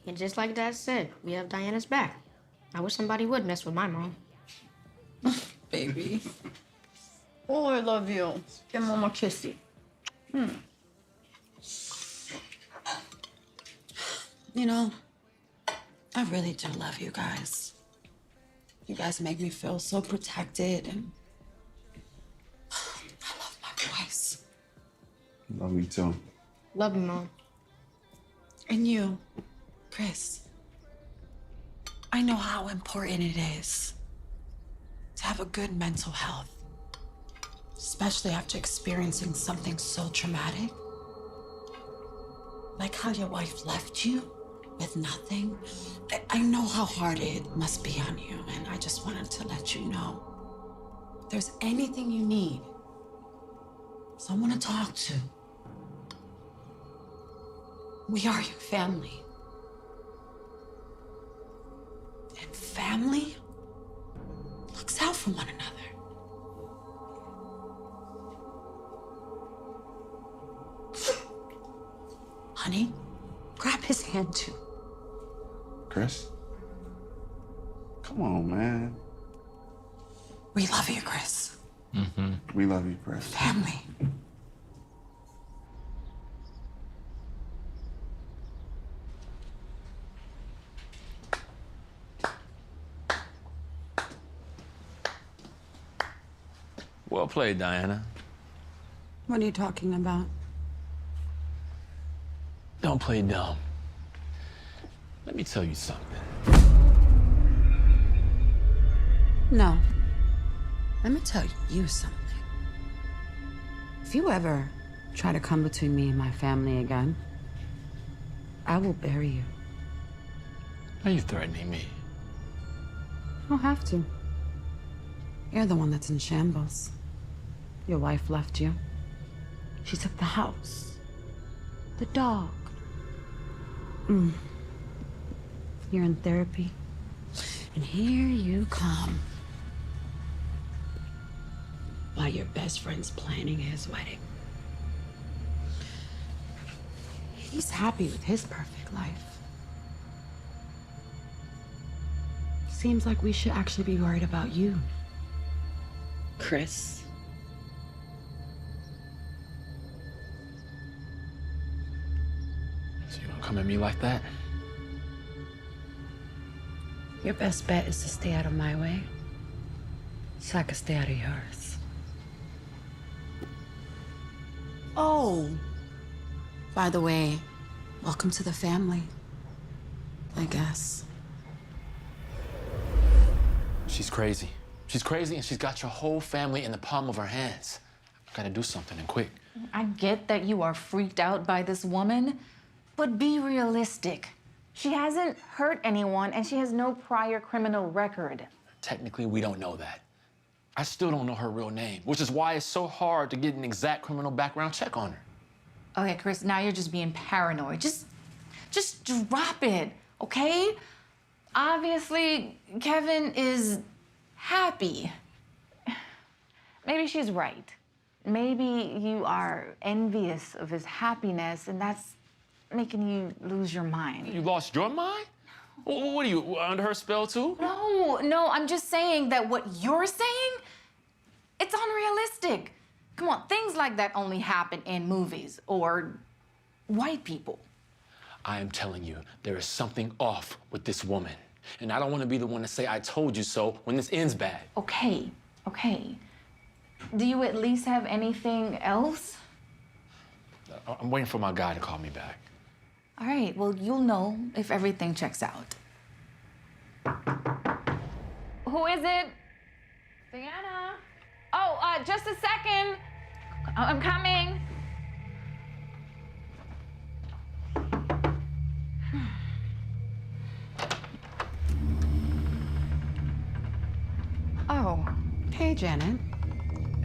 And just like Dad said, we have Diana's back. I wish somebody would mess with my mom. Baby. Oh, I love you. Give Mama a kissy. You know, I really do love you guys. You guys make me feel so protected, and I love my boys. Love me too. Love you, Mom. And you, Chris. I know how important it is to have a good mental health, especially after experiencing something so traumatic. Like how your wife left you with nothing. I know how hard it must be on you, and I just wanted to let you know. If there's anything you need, someone to talk to, we are your family. And family looks out for one another. Honey, grab his hand too. Chris? Come on, man. We love you, Chris. Mm-hmm. We love you, Chris. Family. Well played, Diana. What are you talking about? Don't play dumb. Let me tell you something. No. Let me tell you something. If you ever try to come between me and my family again, I will bury you. Are you threatening me? You don't have to. You're the one that's in shambles. Your wife left you. She took the house, the dog. You're in therapy. And here you come. While your best friend's planning his wedding. He's happy with his perfect life. Seems like we should actually be worried about you, Chris. So you gonna come at me like that? Your best bet is to stay out of my way, so I can stay out of yours. Oh, by the way, welcome to the family, I guess. She's crazy. She's crazy, and she's got your whole family in the palm of her hands. I gotta do something, and quick. I get that you are freaked out by this woman, but be realistic. She hasn't hurt anyone, and she has no prior criminal record. Technically, we don't know that. I still don't know her real name, which is why it's so hard to get an exact criminal background check on her. Okay, Chris, now you're just being paranoid. Just drop it, okay? Obviously, Kevin is happy. Maybe she's right. Maybe you are envious of his happiness, and that's making you lose your mind. You lost your mind? What are you, under her spell too? No, I'm just saying that what you're saying, it's unrealistic. Come on, things like that only happen in movies or white people. I am telling you, there is something off with this woman. And I don't want to be the one to say I told you so when this ends bad. Okay. Do you at least have anything else? I'm waiting for my guy to call me back. All right, well, you'll know if everything checks out. Who is it? Diana? Oh, just a second. I'm coming. Oh. Hey, Janet.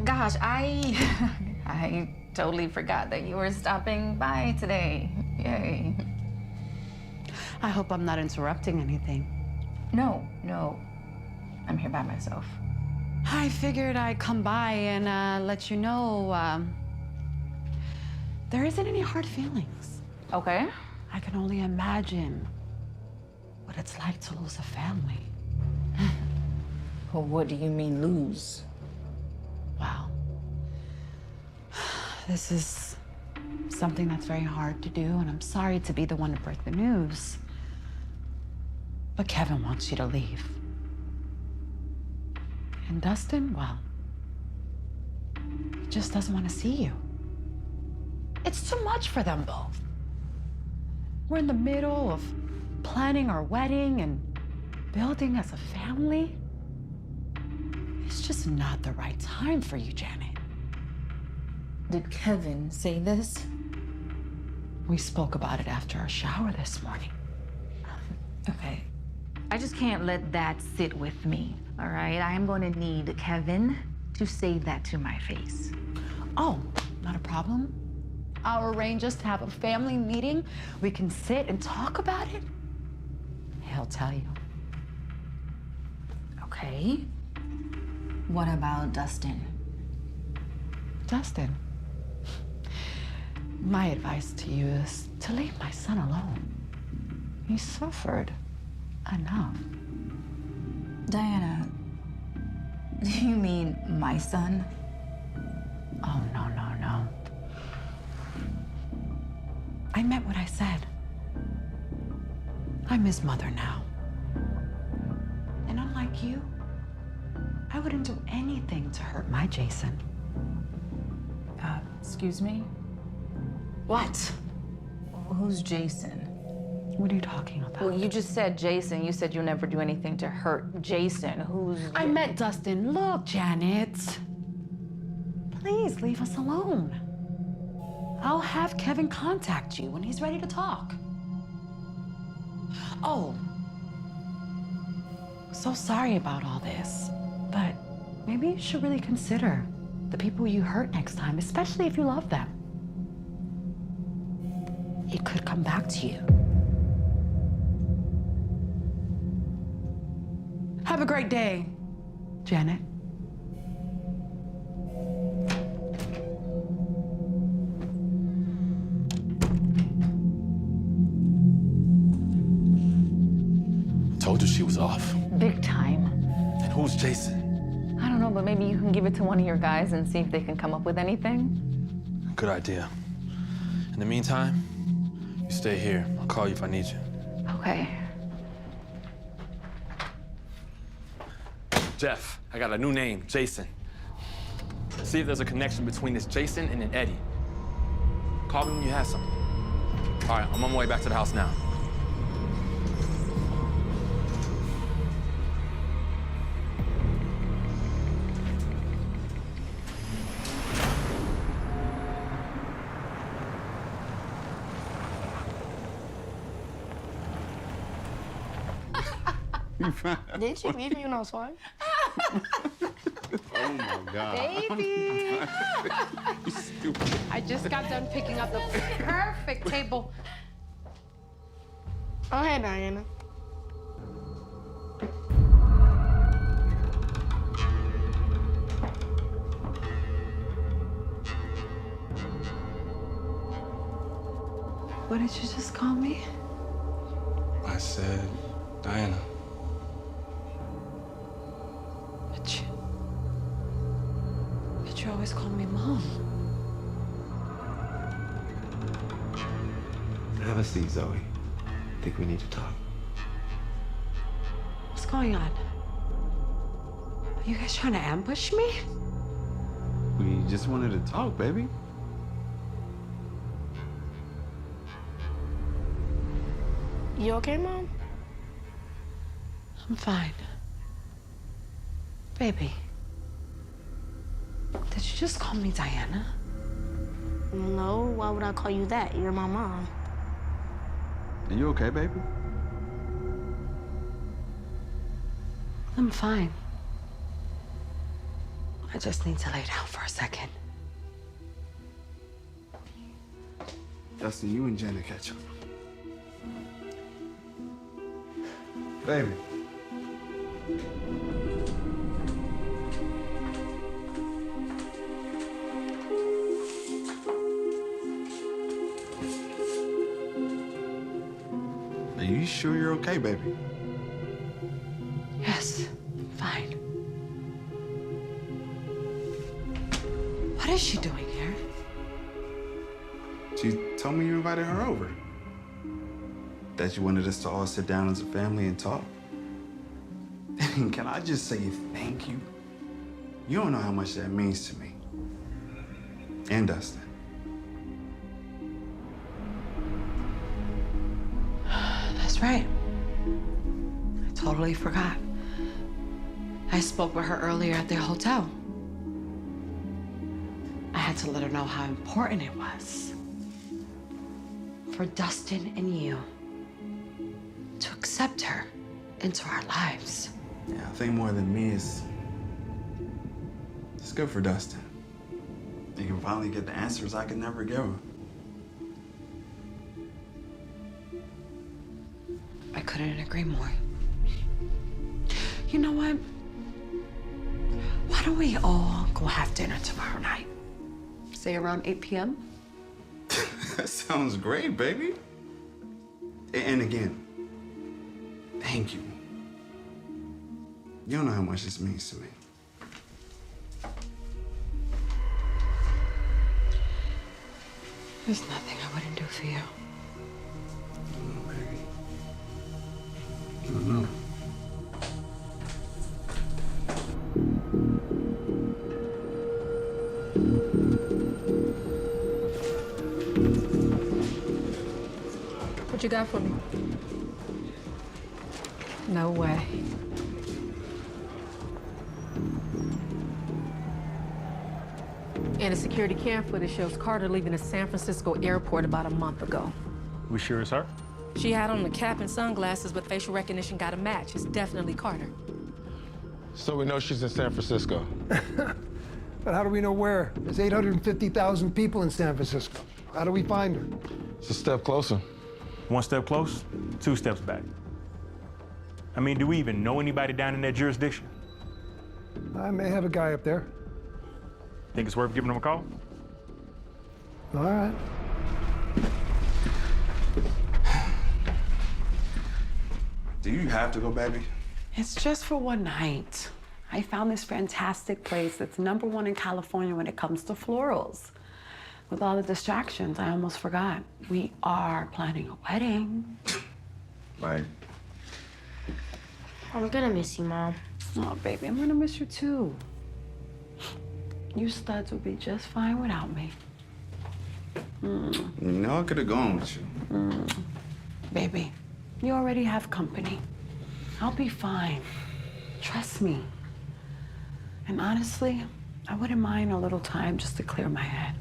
Gosh, I totally forgot that you were stopping by today. Yay. I hope I'm not interrupting anything. No. I'm here by myself. I figured I'd come by and let you know there isn't any hard feelings. Okay. I can only imagine what it's like to lose a family. Well, what do you mean lose? Wow. This is something that's very hard to do, and I'm sorry to be the one to break the news. But Kevin wants you to leave. And Dustin, well, he just doesn't want to see you. It's too much for them both. We're in the middle of planning our wedding and building as a family. It's just not the right time for you, Janet. Did Kevin say this? We spoke about it after our shower this morning. Okay. I just can't let that sit with me, all right? I am going to need Kevin to say that to my face. Oh, not a problem. I'll arrange us to have a family meeting. We can sit and talk about it. He'll tell you. Okay. What about Dustin? Dustin, my advice to you is to leave my son alone. He suffered enough. Diana, do you mean my son? Oh, no. I meant what I said. I'm his mother now. And unlike you, I wouldn't do anything to hurt my Jason. Excuse me? What? Who's Jason? What are you talking about? Well, you just said Jason. You said you'll never do anything to hurt Jason. Who's... I meant Dustin. Look, Janet. Please leave us alone. I'll have Kevin contact you when he's ready to talk. Oh, so sorry about all this, but maybe you should really consider the people you hurt next time, especially if you love them. It could come back to you. Have a great day, Janet. Told you she was off. Big time. And who's Jason? I don't know, but maybe you can give it to one of your guys and see if they can come up with anything. Good idea. In the meantime, you stay here. I'll call you if I need you. Okay. Jeff, I got a new name, Jason. See if there's a connection between this Jason and an Eddie. Call me when you have something. All right, I'm on my way back to the house now. Did she leave you when I was 5? Oh my God. Baby! You stupid. I just got done picking up the perfect table. Oh, hey, Diana. What did you just call me? I said, Diana. But you always call me Mom. Have a seat, Zoe. I think we need to talk. What's going on? Are you guys trying to ambush me? We just wanted to talk, baby. You okay, Mom? I'm fine. Baby, did you just call me Diana? No, why would I call you that? You're my mom. Are you okay, baby? I'm fine. I just need to lay down for a second. Dustin, you and Jenna catch up. Baby. Are you sure you're okay, baby? Yes, fine. What is she doing here? told me you invited her over. That you wanted us to all sit down as a family and talk. Can I just say thank you? You don't know how much that means to me. And Dustin. That's right. I totally forgot. I spoke with her earlier at the hotel. I had to let her know how important it was for Dustin and you to accept her into our lives. Yeah, I think more than me is it's good for Dustin. He can finally get the answers I could never give him. I couldn't agree more. You know what? Why don't we all go have dinner tomorrow night? Say around 8 p.m.? That sounds great, baby. And again, thank you. You don't know how much this means to me. There's nothing I wouldn't do for you. Oh, baby. I don't know. What you got for me? No way. And the security cam footage shows Carter leaving the San Francisco airport about a month ago. We sure it's her? She had on a cap and sunglasses, but facial recognition got a match. It's definitely Carter. So we know she's in San Francisco. But how do we know where? There's 850,000 people in San Francisco. How do we find her? It's a step closer. One step close, two steps back. I mean, do we even know anybody down in that jurisdiction? I may have a guy up there. Think it's worth giving him a call? All right. Do you have to go, baby? It's just for one night. I found this fantastic place that's #1 in California when it comes to florals. With all the distractions, I almost forgot. We are planning a wedding. Right. I'm gonna miss you, Mom. Oh, baby, I'm gonna miss you too. You studs will be just fine without me. You know I could have gone with you. Baby, you already have company. I'll be fine. Trust me. And honestly, I wouldn't mind a little time just to clear my head.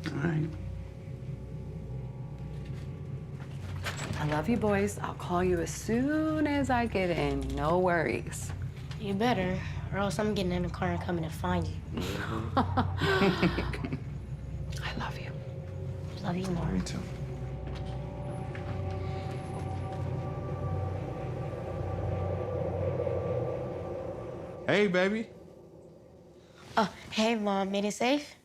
All right. I love you, boys. I'll call you as soon as I get in. No worries. You better, or else I'm getting in the car and coming to find you. I love you. Love you more. Me too. Hey, baby. Oh, hey, Mom. Made it safe?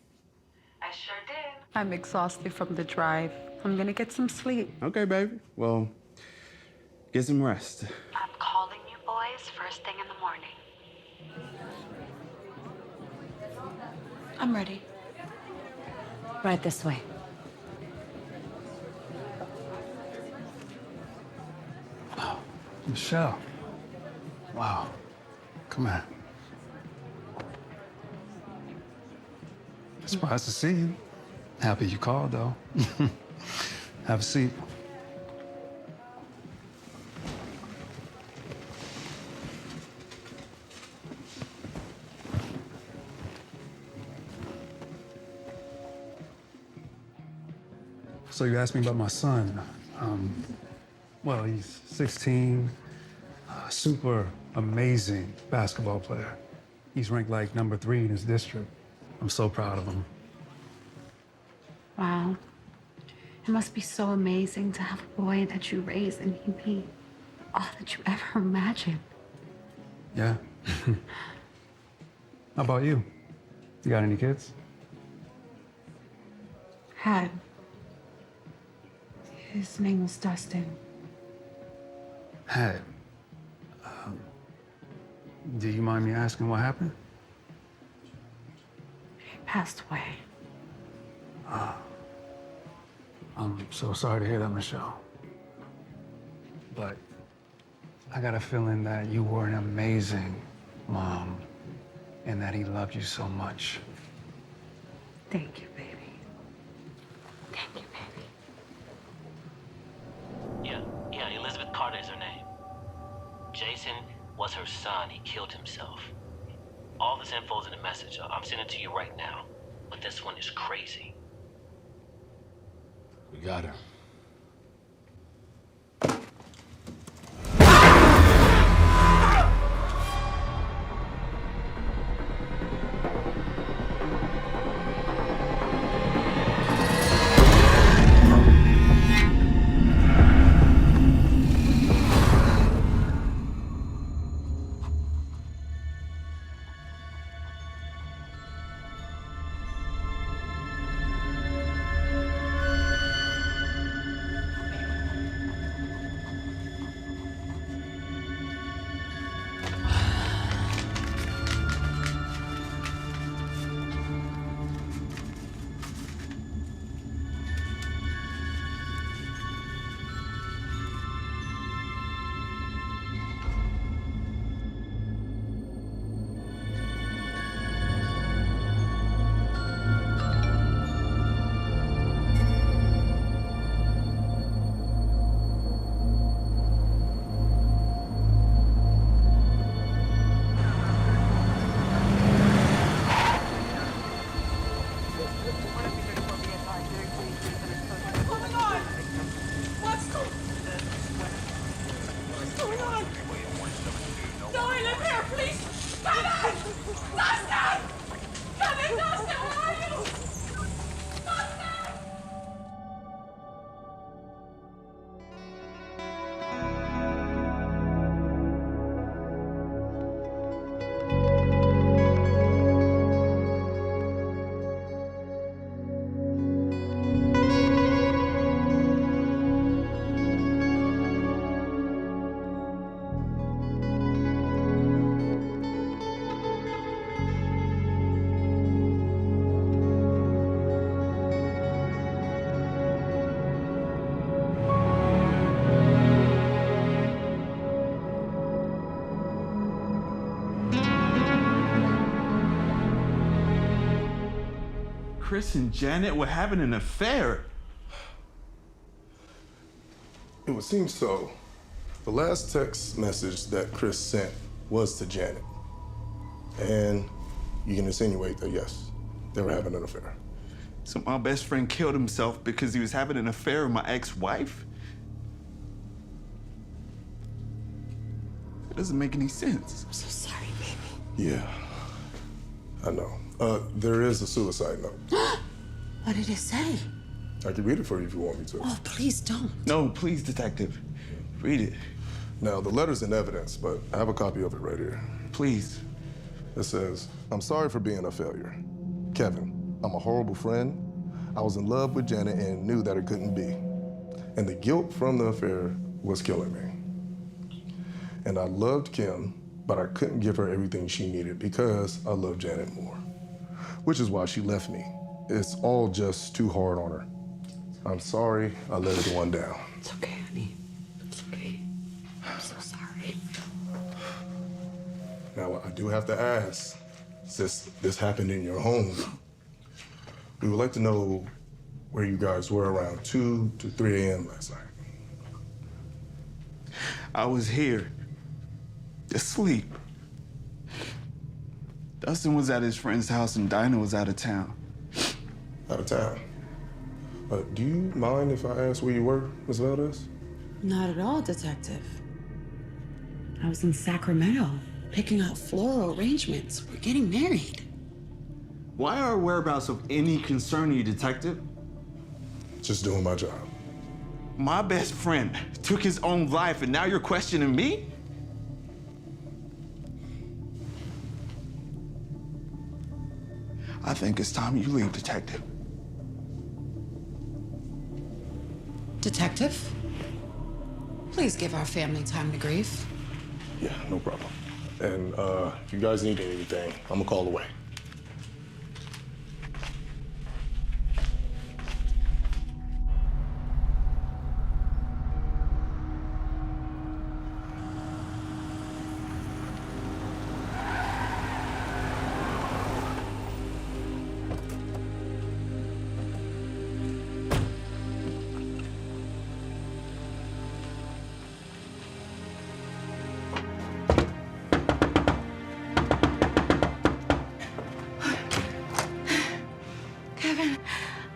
I sure did. I'm exhausted from the drive. I'm gonna get some sleep. Okay, baby. Well, get some rest. I'm calling you boys first thing in the morning. I'm ready. Right this way. Michelle. Wow. Come on. Surprised to see you. Happy you called, though. Have a seat. So you asked me about my son. Well, he's 16, super amazing basketball player. He's ranked like #3 in his district. I'm so proud of him. Wow. It must be so amazing to have a boy that you raise and he be all that you ever imagined. Yeah. How about you? You got any kids? Had. His name was Dustin. Had. Do you mind me asking what happened? He passed away. I'm so sorry to hear that, Michelle. But I got a feeling that you were an amazing mom and that he loved you so much. Thank you, baby. Thank you, baby. Yeah, Elizabeth Carter is her name. Jason was her son. He killed himself. All this info's in a message. I'm sending it to you right now. But this one is crazy. We got her. Chris and Janet were having an affair. It would seem so. The last text message that Chris sent was to Janet. And you can insinuate that, yes, they were having an affair. So my best friend killed himself because he was having an affair with my ex-wife? It doesn't make any sense. I'm so sorry, baby. Yeah, I know. There is a suicide note. What did it say? I can read it for you if you want me to. Oh, please don't. No, please, detective. Read it. Now, the letter's in evidence, but I have a copy of it right here. Please. It says, I'm sorry for being a failure. Kevin, I'm a horrible friend. I was in love with Janet and knew that it couldn't be. And the guilt from the affair was killing me. And I loved Kim, but I couldn't give her everything she needed because I loved Janet more. Which is why she left me. It's all just too hard on her. I'm sorry I let everyone down. It's okay, honey. It's okay. I'm so sorry. Now, I do have to ask, since this happened in your home, we would like to know where you guys were around 2 to 3 a.m. last night. I was here, asleep. Dustin was at his friend's house and Dinah was out of town. Out of town? Do you mind if I ask where you were, Ms. Valdez? Not at all, Detective. I was in Sacramento, picking out floral arrangements. We're getting married. Why are whereabouts of any concern to you, detective? Just doing my job. My best friend took his own life and now you're questioning me? I think it's time you leave, detective. Detective, please give our family time to grieve. Yeah, no problem. And if you guys need anything, I'm gonna call away.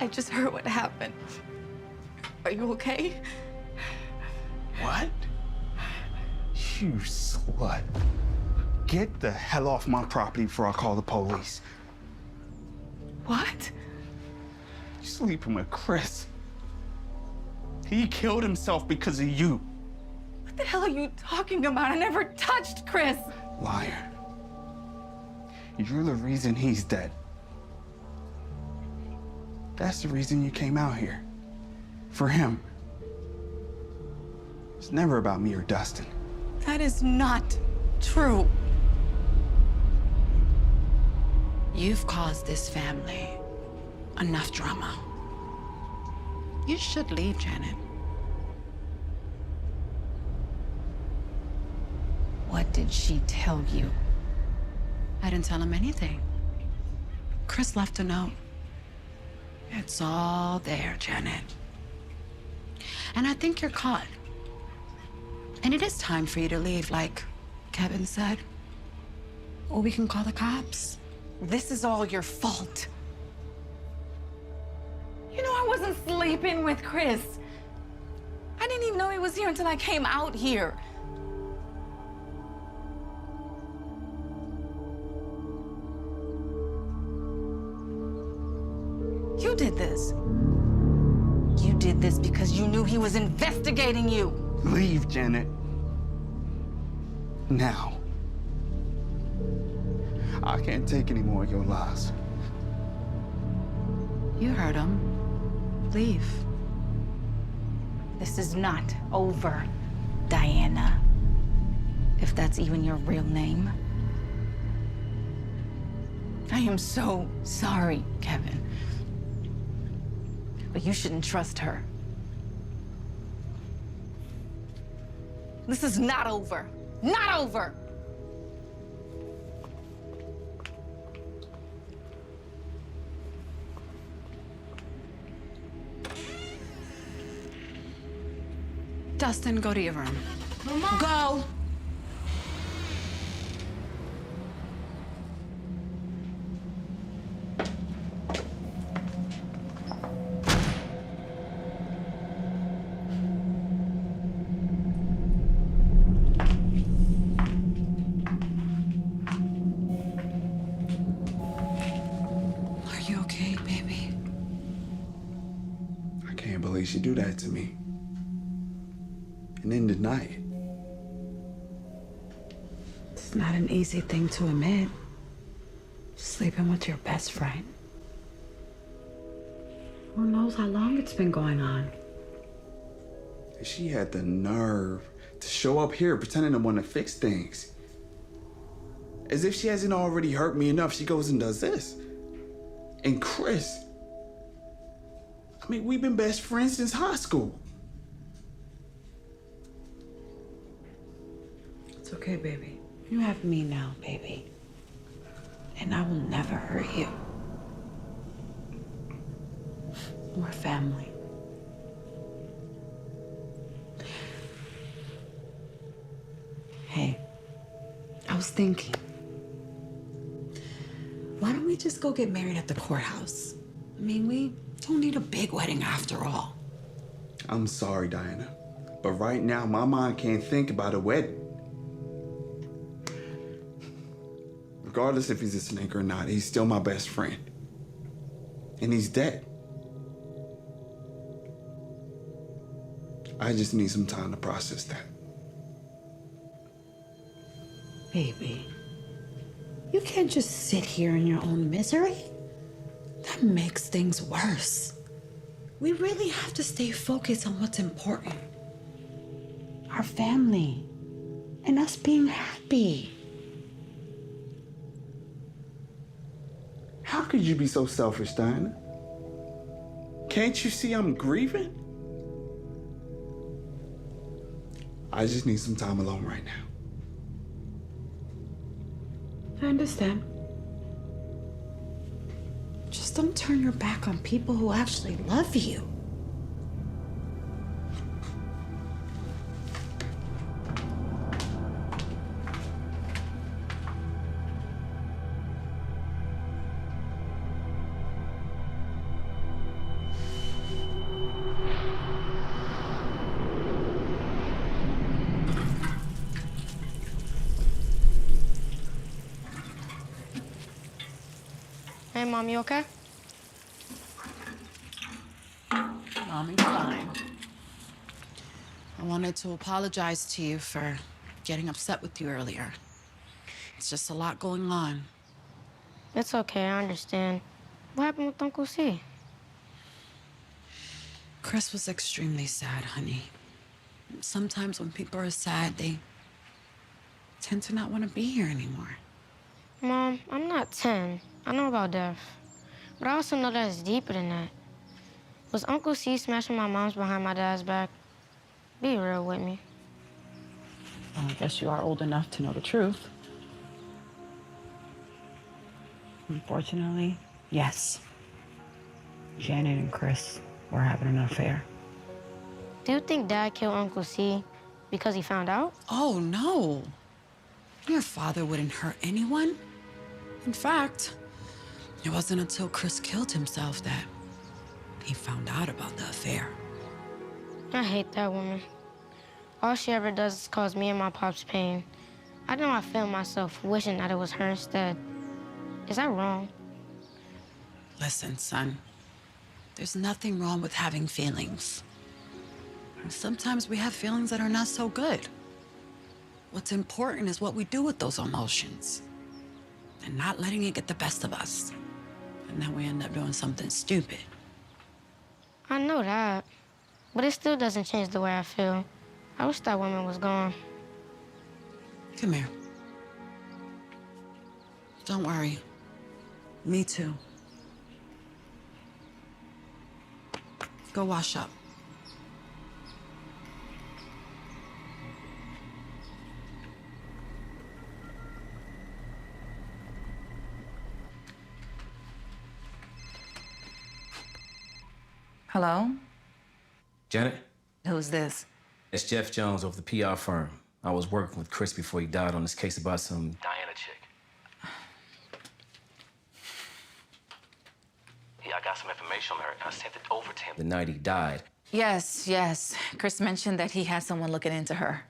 I just heard what happened. Are you okay? What? You slut. Get the hell off my property before I call the police. What? You sleeping with Chris. He killed himself because of you. What the hell are you talking about? I never touched Chris. Liar. You're the reason he's dead. That's the reason you came out here. For him. It's never about me or Dustin. That is not true. You've caused this family enough drama. You should leave, Janet. What did she tell you? I didn't tell him anything. Chris left a note. It's all there, Janet. And I think you're caught. And it is time for you to leave, like Kevin said. Or we can call the cops. This is all your fault. You know, I wasn't sleeping with Chris. I didn't even know he was here until I came out here. You did this. You did this because you knew he was investigating you. Leave, Janet. Now. I can't take any more of your lies. You heard him. Leave. This is not over, Diana. If that's even your real name. I am so sorry, Kevin. But you shouldn't trust her. This is not over. Not over! Dustin, go to your room. Mama. Go! Are you okay, baby? I can't believe she do that to me. And then deny it. It's not an easy thing to admit. Sleeping with your best friend. Who knows how long it's been going on? She had the nerve to show up here pretending to want to fix things. As if she hasn't already hurt me enough, she goes and does this. And Chris, I mean, we've been best friends since high school. It's okay, baby. You have me now, baby. And I will never hurt you. We're family. Hey, I was thinking, why don't we just go get married at the courthouse? I mean, we don't need a big wedding after all. I'm sorry, Diana. But right now, my mind can't think about a wedding. Regardless if he's a snake or not, he's still my best friend. And he's dead. I just need some time to process that. Baby, you can't just sit here in your own misery. That makes things worse. We really have to stay focused on what's important. Our family and us being happy. How could you be so selfish, Diana? Can't you see I'm grieving? I just need some time alone right now. I understand. Just don't turn your back on people who actually love you. Hey, Mom, you okay? Mommy's fine. I wanted to apologize to you for getting upset with you earlier. It's just a lot going on. It's okay, I understand. What happened with Uncle C? Chris was extremely sad, honey. Sometimes when people are sad, they tend to not want to be here anymore. Mom, I'm not 10. I know about death. But I also know that it's deeper than that. Was Uncle C smashing my mom's behind my dad's back? Be real with me. Well, I guess you are old enough to know the truth. Unfortunately, yes. Janet and Chris were having an affair. Do you think Dad killed Uncle C because he found out? Oh, no. Your father wouldn't hurt anyone. In fact, it wasn't until Chris killed himself that he found out about the affair. I hate that woman. All she ever does is cause me and my pops pain. I know I feel myself wishing that it was her instead. Is that wrong? Listen, son. There's nothing wrong with having feelings. Sometimes we have feelings that are not so good. What's important is what we do with those emotions and not letting it get the best of us. And then we end up doing something stupid. I know that, but it still doesn't change the way I feel. I wish that woman was gone. Come here. Don't worry. Me too. Go wash up. Hello? Janet, Who's this? it's Jeff Jones of the PR firm. I was working with Chris before he died on this case about some Diana chick. Yeah, I got some information on her, and I sent it over to him the night he died. Yes, yes. Chris mentioned that he had someone looking into her.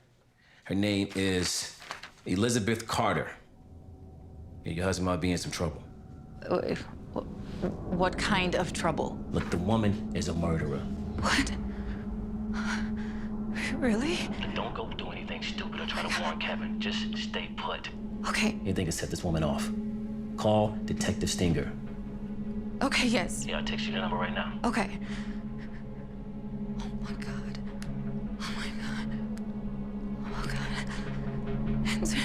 Her name is Elizabeth Carter. Yeah, your husband might be in some trouble. What kind of trouble? Look, the woman is a murderer. What? Really? Don't go do anything stupid or try to warn Kevin. Just stay put. Okay. Anything to set this woman off. Call Detective Stinger. Okay, yes. Yeah, I'll text you the number right now. Okay. Oh my God. Oh my God. Oh God. Answer.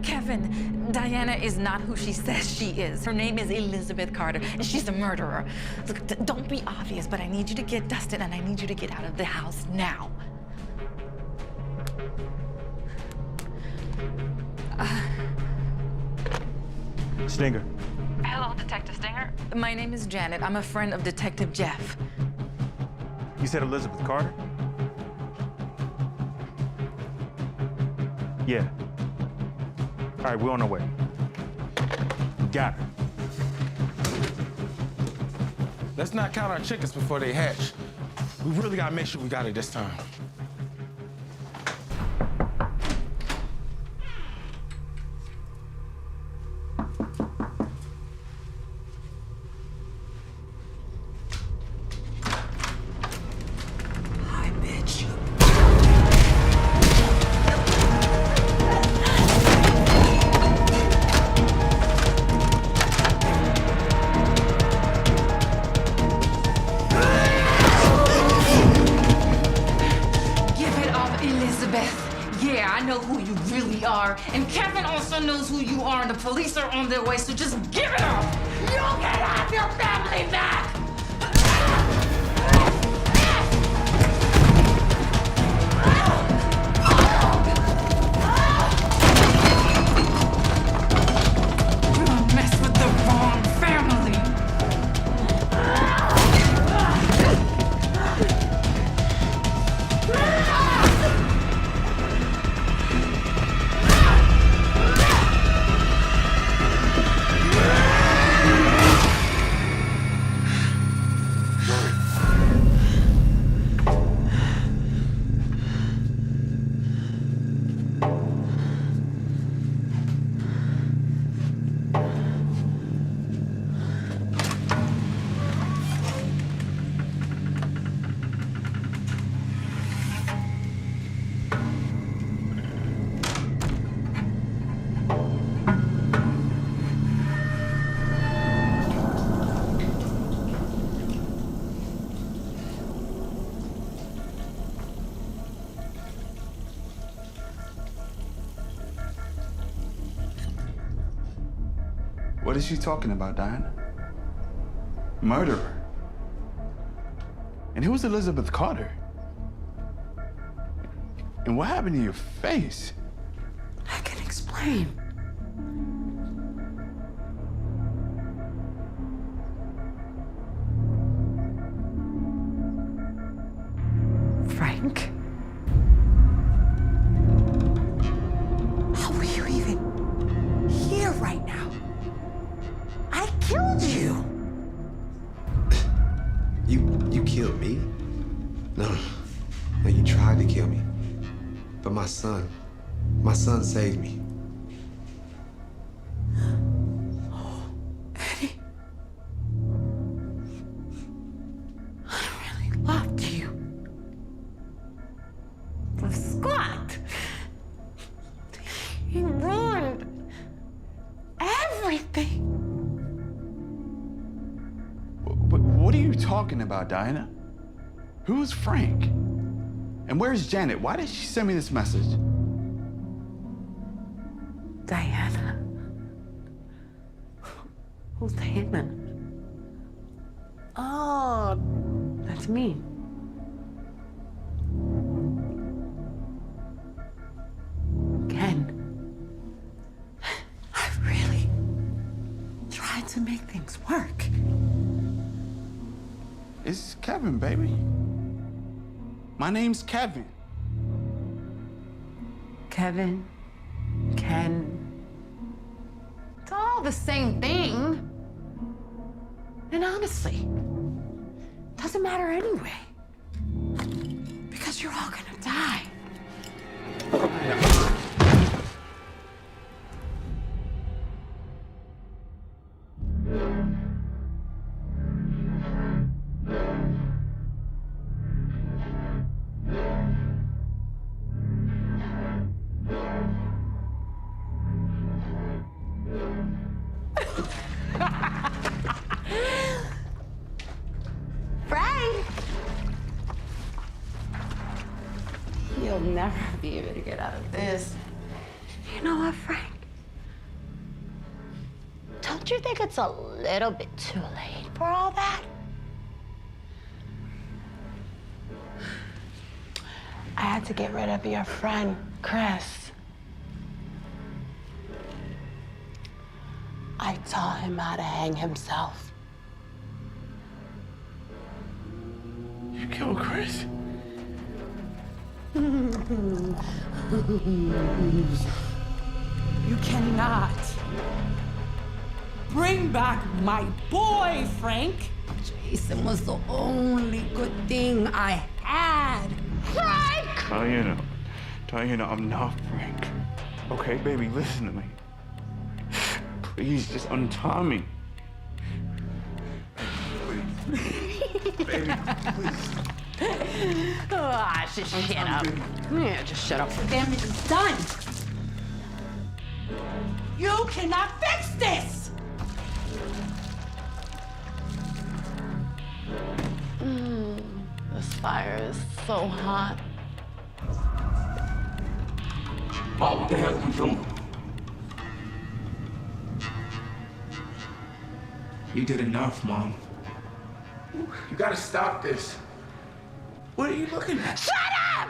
Kevin, Diana is not who she says she is. Her name is Elizabeth Carter, and she's a murderer. Look, don't be obvious, but I need you to get Dustin, and I need you to get out of the house now. Stinger. Hello, Detective Stinger. My name is Janet. I'm a friend of Detective Jeff. You said Elizabeth Carter? Yeah. All right, we're on our way. Got her. Let's not count our chickens before they hatch. We really gotta make sure we got it this time. Hi, bitch. Give it up, Elizabeth. Yeah, I know who you really are. And Kevin also knows who you are, and the police are on their way, so just give it up. You'll get half your family back. You don't mess with the wrong family. is she talking about, Diana? Murderer. And who's Elizabeth Carter? And what happened to your face? I can explain. Frank? How are you even here right now? I killed you. You killed me? No, you tried to kill me. But my son saved me. Eddie. I really loved you. But Scott, he ruined everything. What are you talking about, Diana? Who's Frank? And where's Janet? Why did she send me this message? Diana? Who's Diana? Oh, that's me. Ken, I really tried to make things work. It's Kevin, baby. My name's Kevin. Kevin, Ken, it's all the same thing. And honestly, it doesn't matter anyway. Because you're all gonna die. Frank! You'll never be able to get out of this. You know what, Frank? Don't you think it's a little bit too late for all that? I had to get rid of your friend, Chris. I taught him how to hang himself. You killed Chris? You cannot bring back my boy, Frank. Jason was the only good thing I had. Frank! Diana, I'm not Frank. Okay, baby, listen to me. Please, just untie me. Baby, please. Just shut up. Yeah, just shut up. The damage is done. You cannot fix this! This fire is so hot. Mom, what the hell are you doing? You did enough, Mom. You gotta stop this. What are you looking at? Shut up!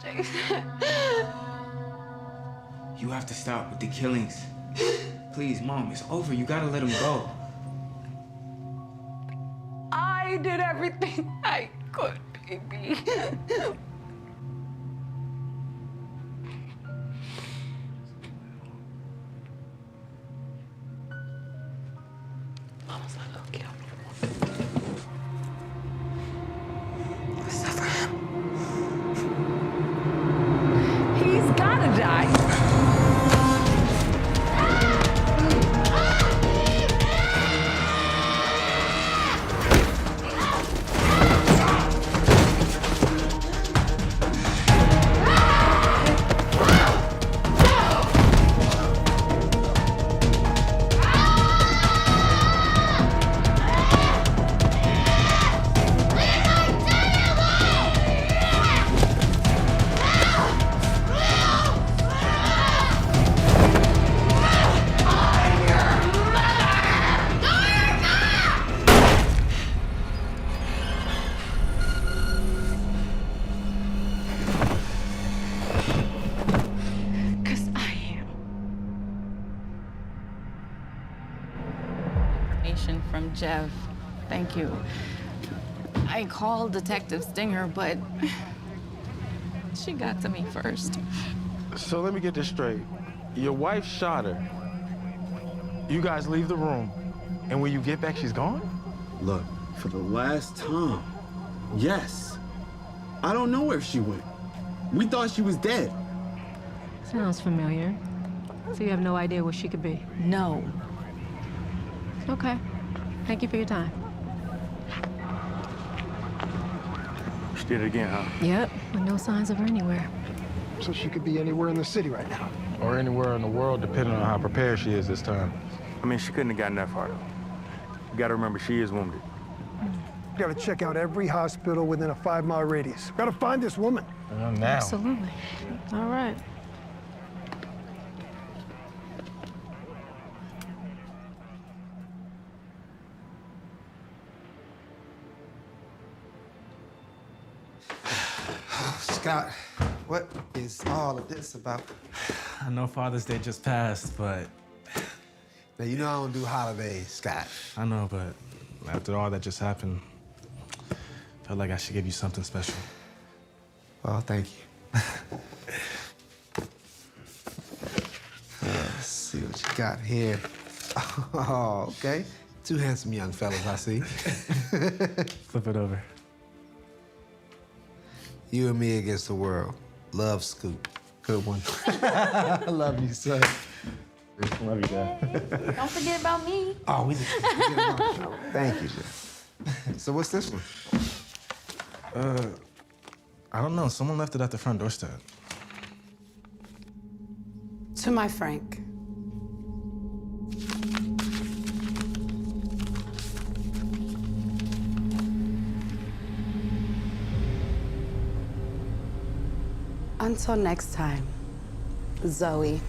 Jason. You have to stop with the killings. Please, Mom, it's over. You gotta let him go. I did everything I could, baby. Mama's not gonna kill me. Except for him. He's gotta die. information from Jeff. Thank you. I called Detective Stinger, but she got to me first. So let me get this straight. Your wife shot her. You guys leave the room, and when you get back, she's gone? Look, for the last time, yes. I don't know where she went. We thought she was dead. Sounds familiar. So you have no idea where she could be? No. Okay. Thank you for your time. She did it again, huh? Yep, with no signs of her anywhere. So she could be anywhere in the city right now. Or anywhere in the world, depending on how prepared she is this time. I mean, she couldn't have gotten that far, though. You gotta remember, she is wounded. We gotta check out every hospital within a 5-mile radius. Gotta find this woman. Now. Absolutely. All right. Scott, what is all of this about? I know Father's Day just passed, but... Now, you know I don't do holidays, Scott. I know, but after all that just happened, I felt like I should give you something special. Well, thank you. Let's see what you got here. Oh, okay. Two handsome young fellas, I see. Flip it over. You and me against the world. Love Scoop. Good one. I love you, son. Love you, Dad. Don't forget about me. Oh, we didn't forget about you. Thank you, Jeff. So what's this one? I don't know. Someone left it at the front doorstep. To my Frank. Until next time, Zoe.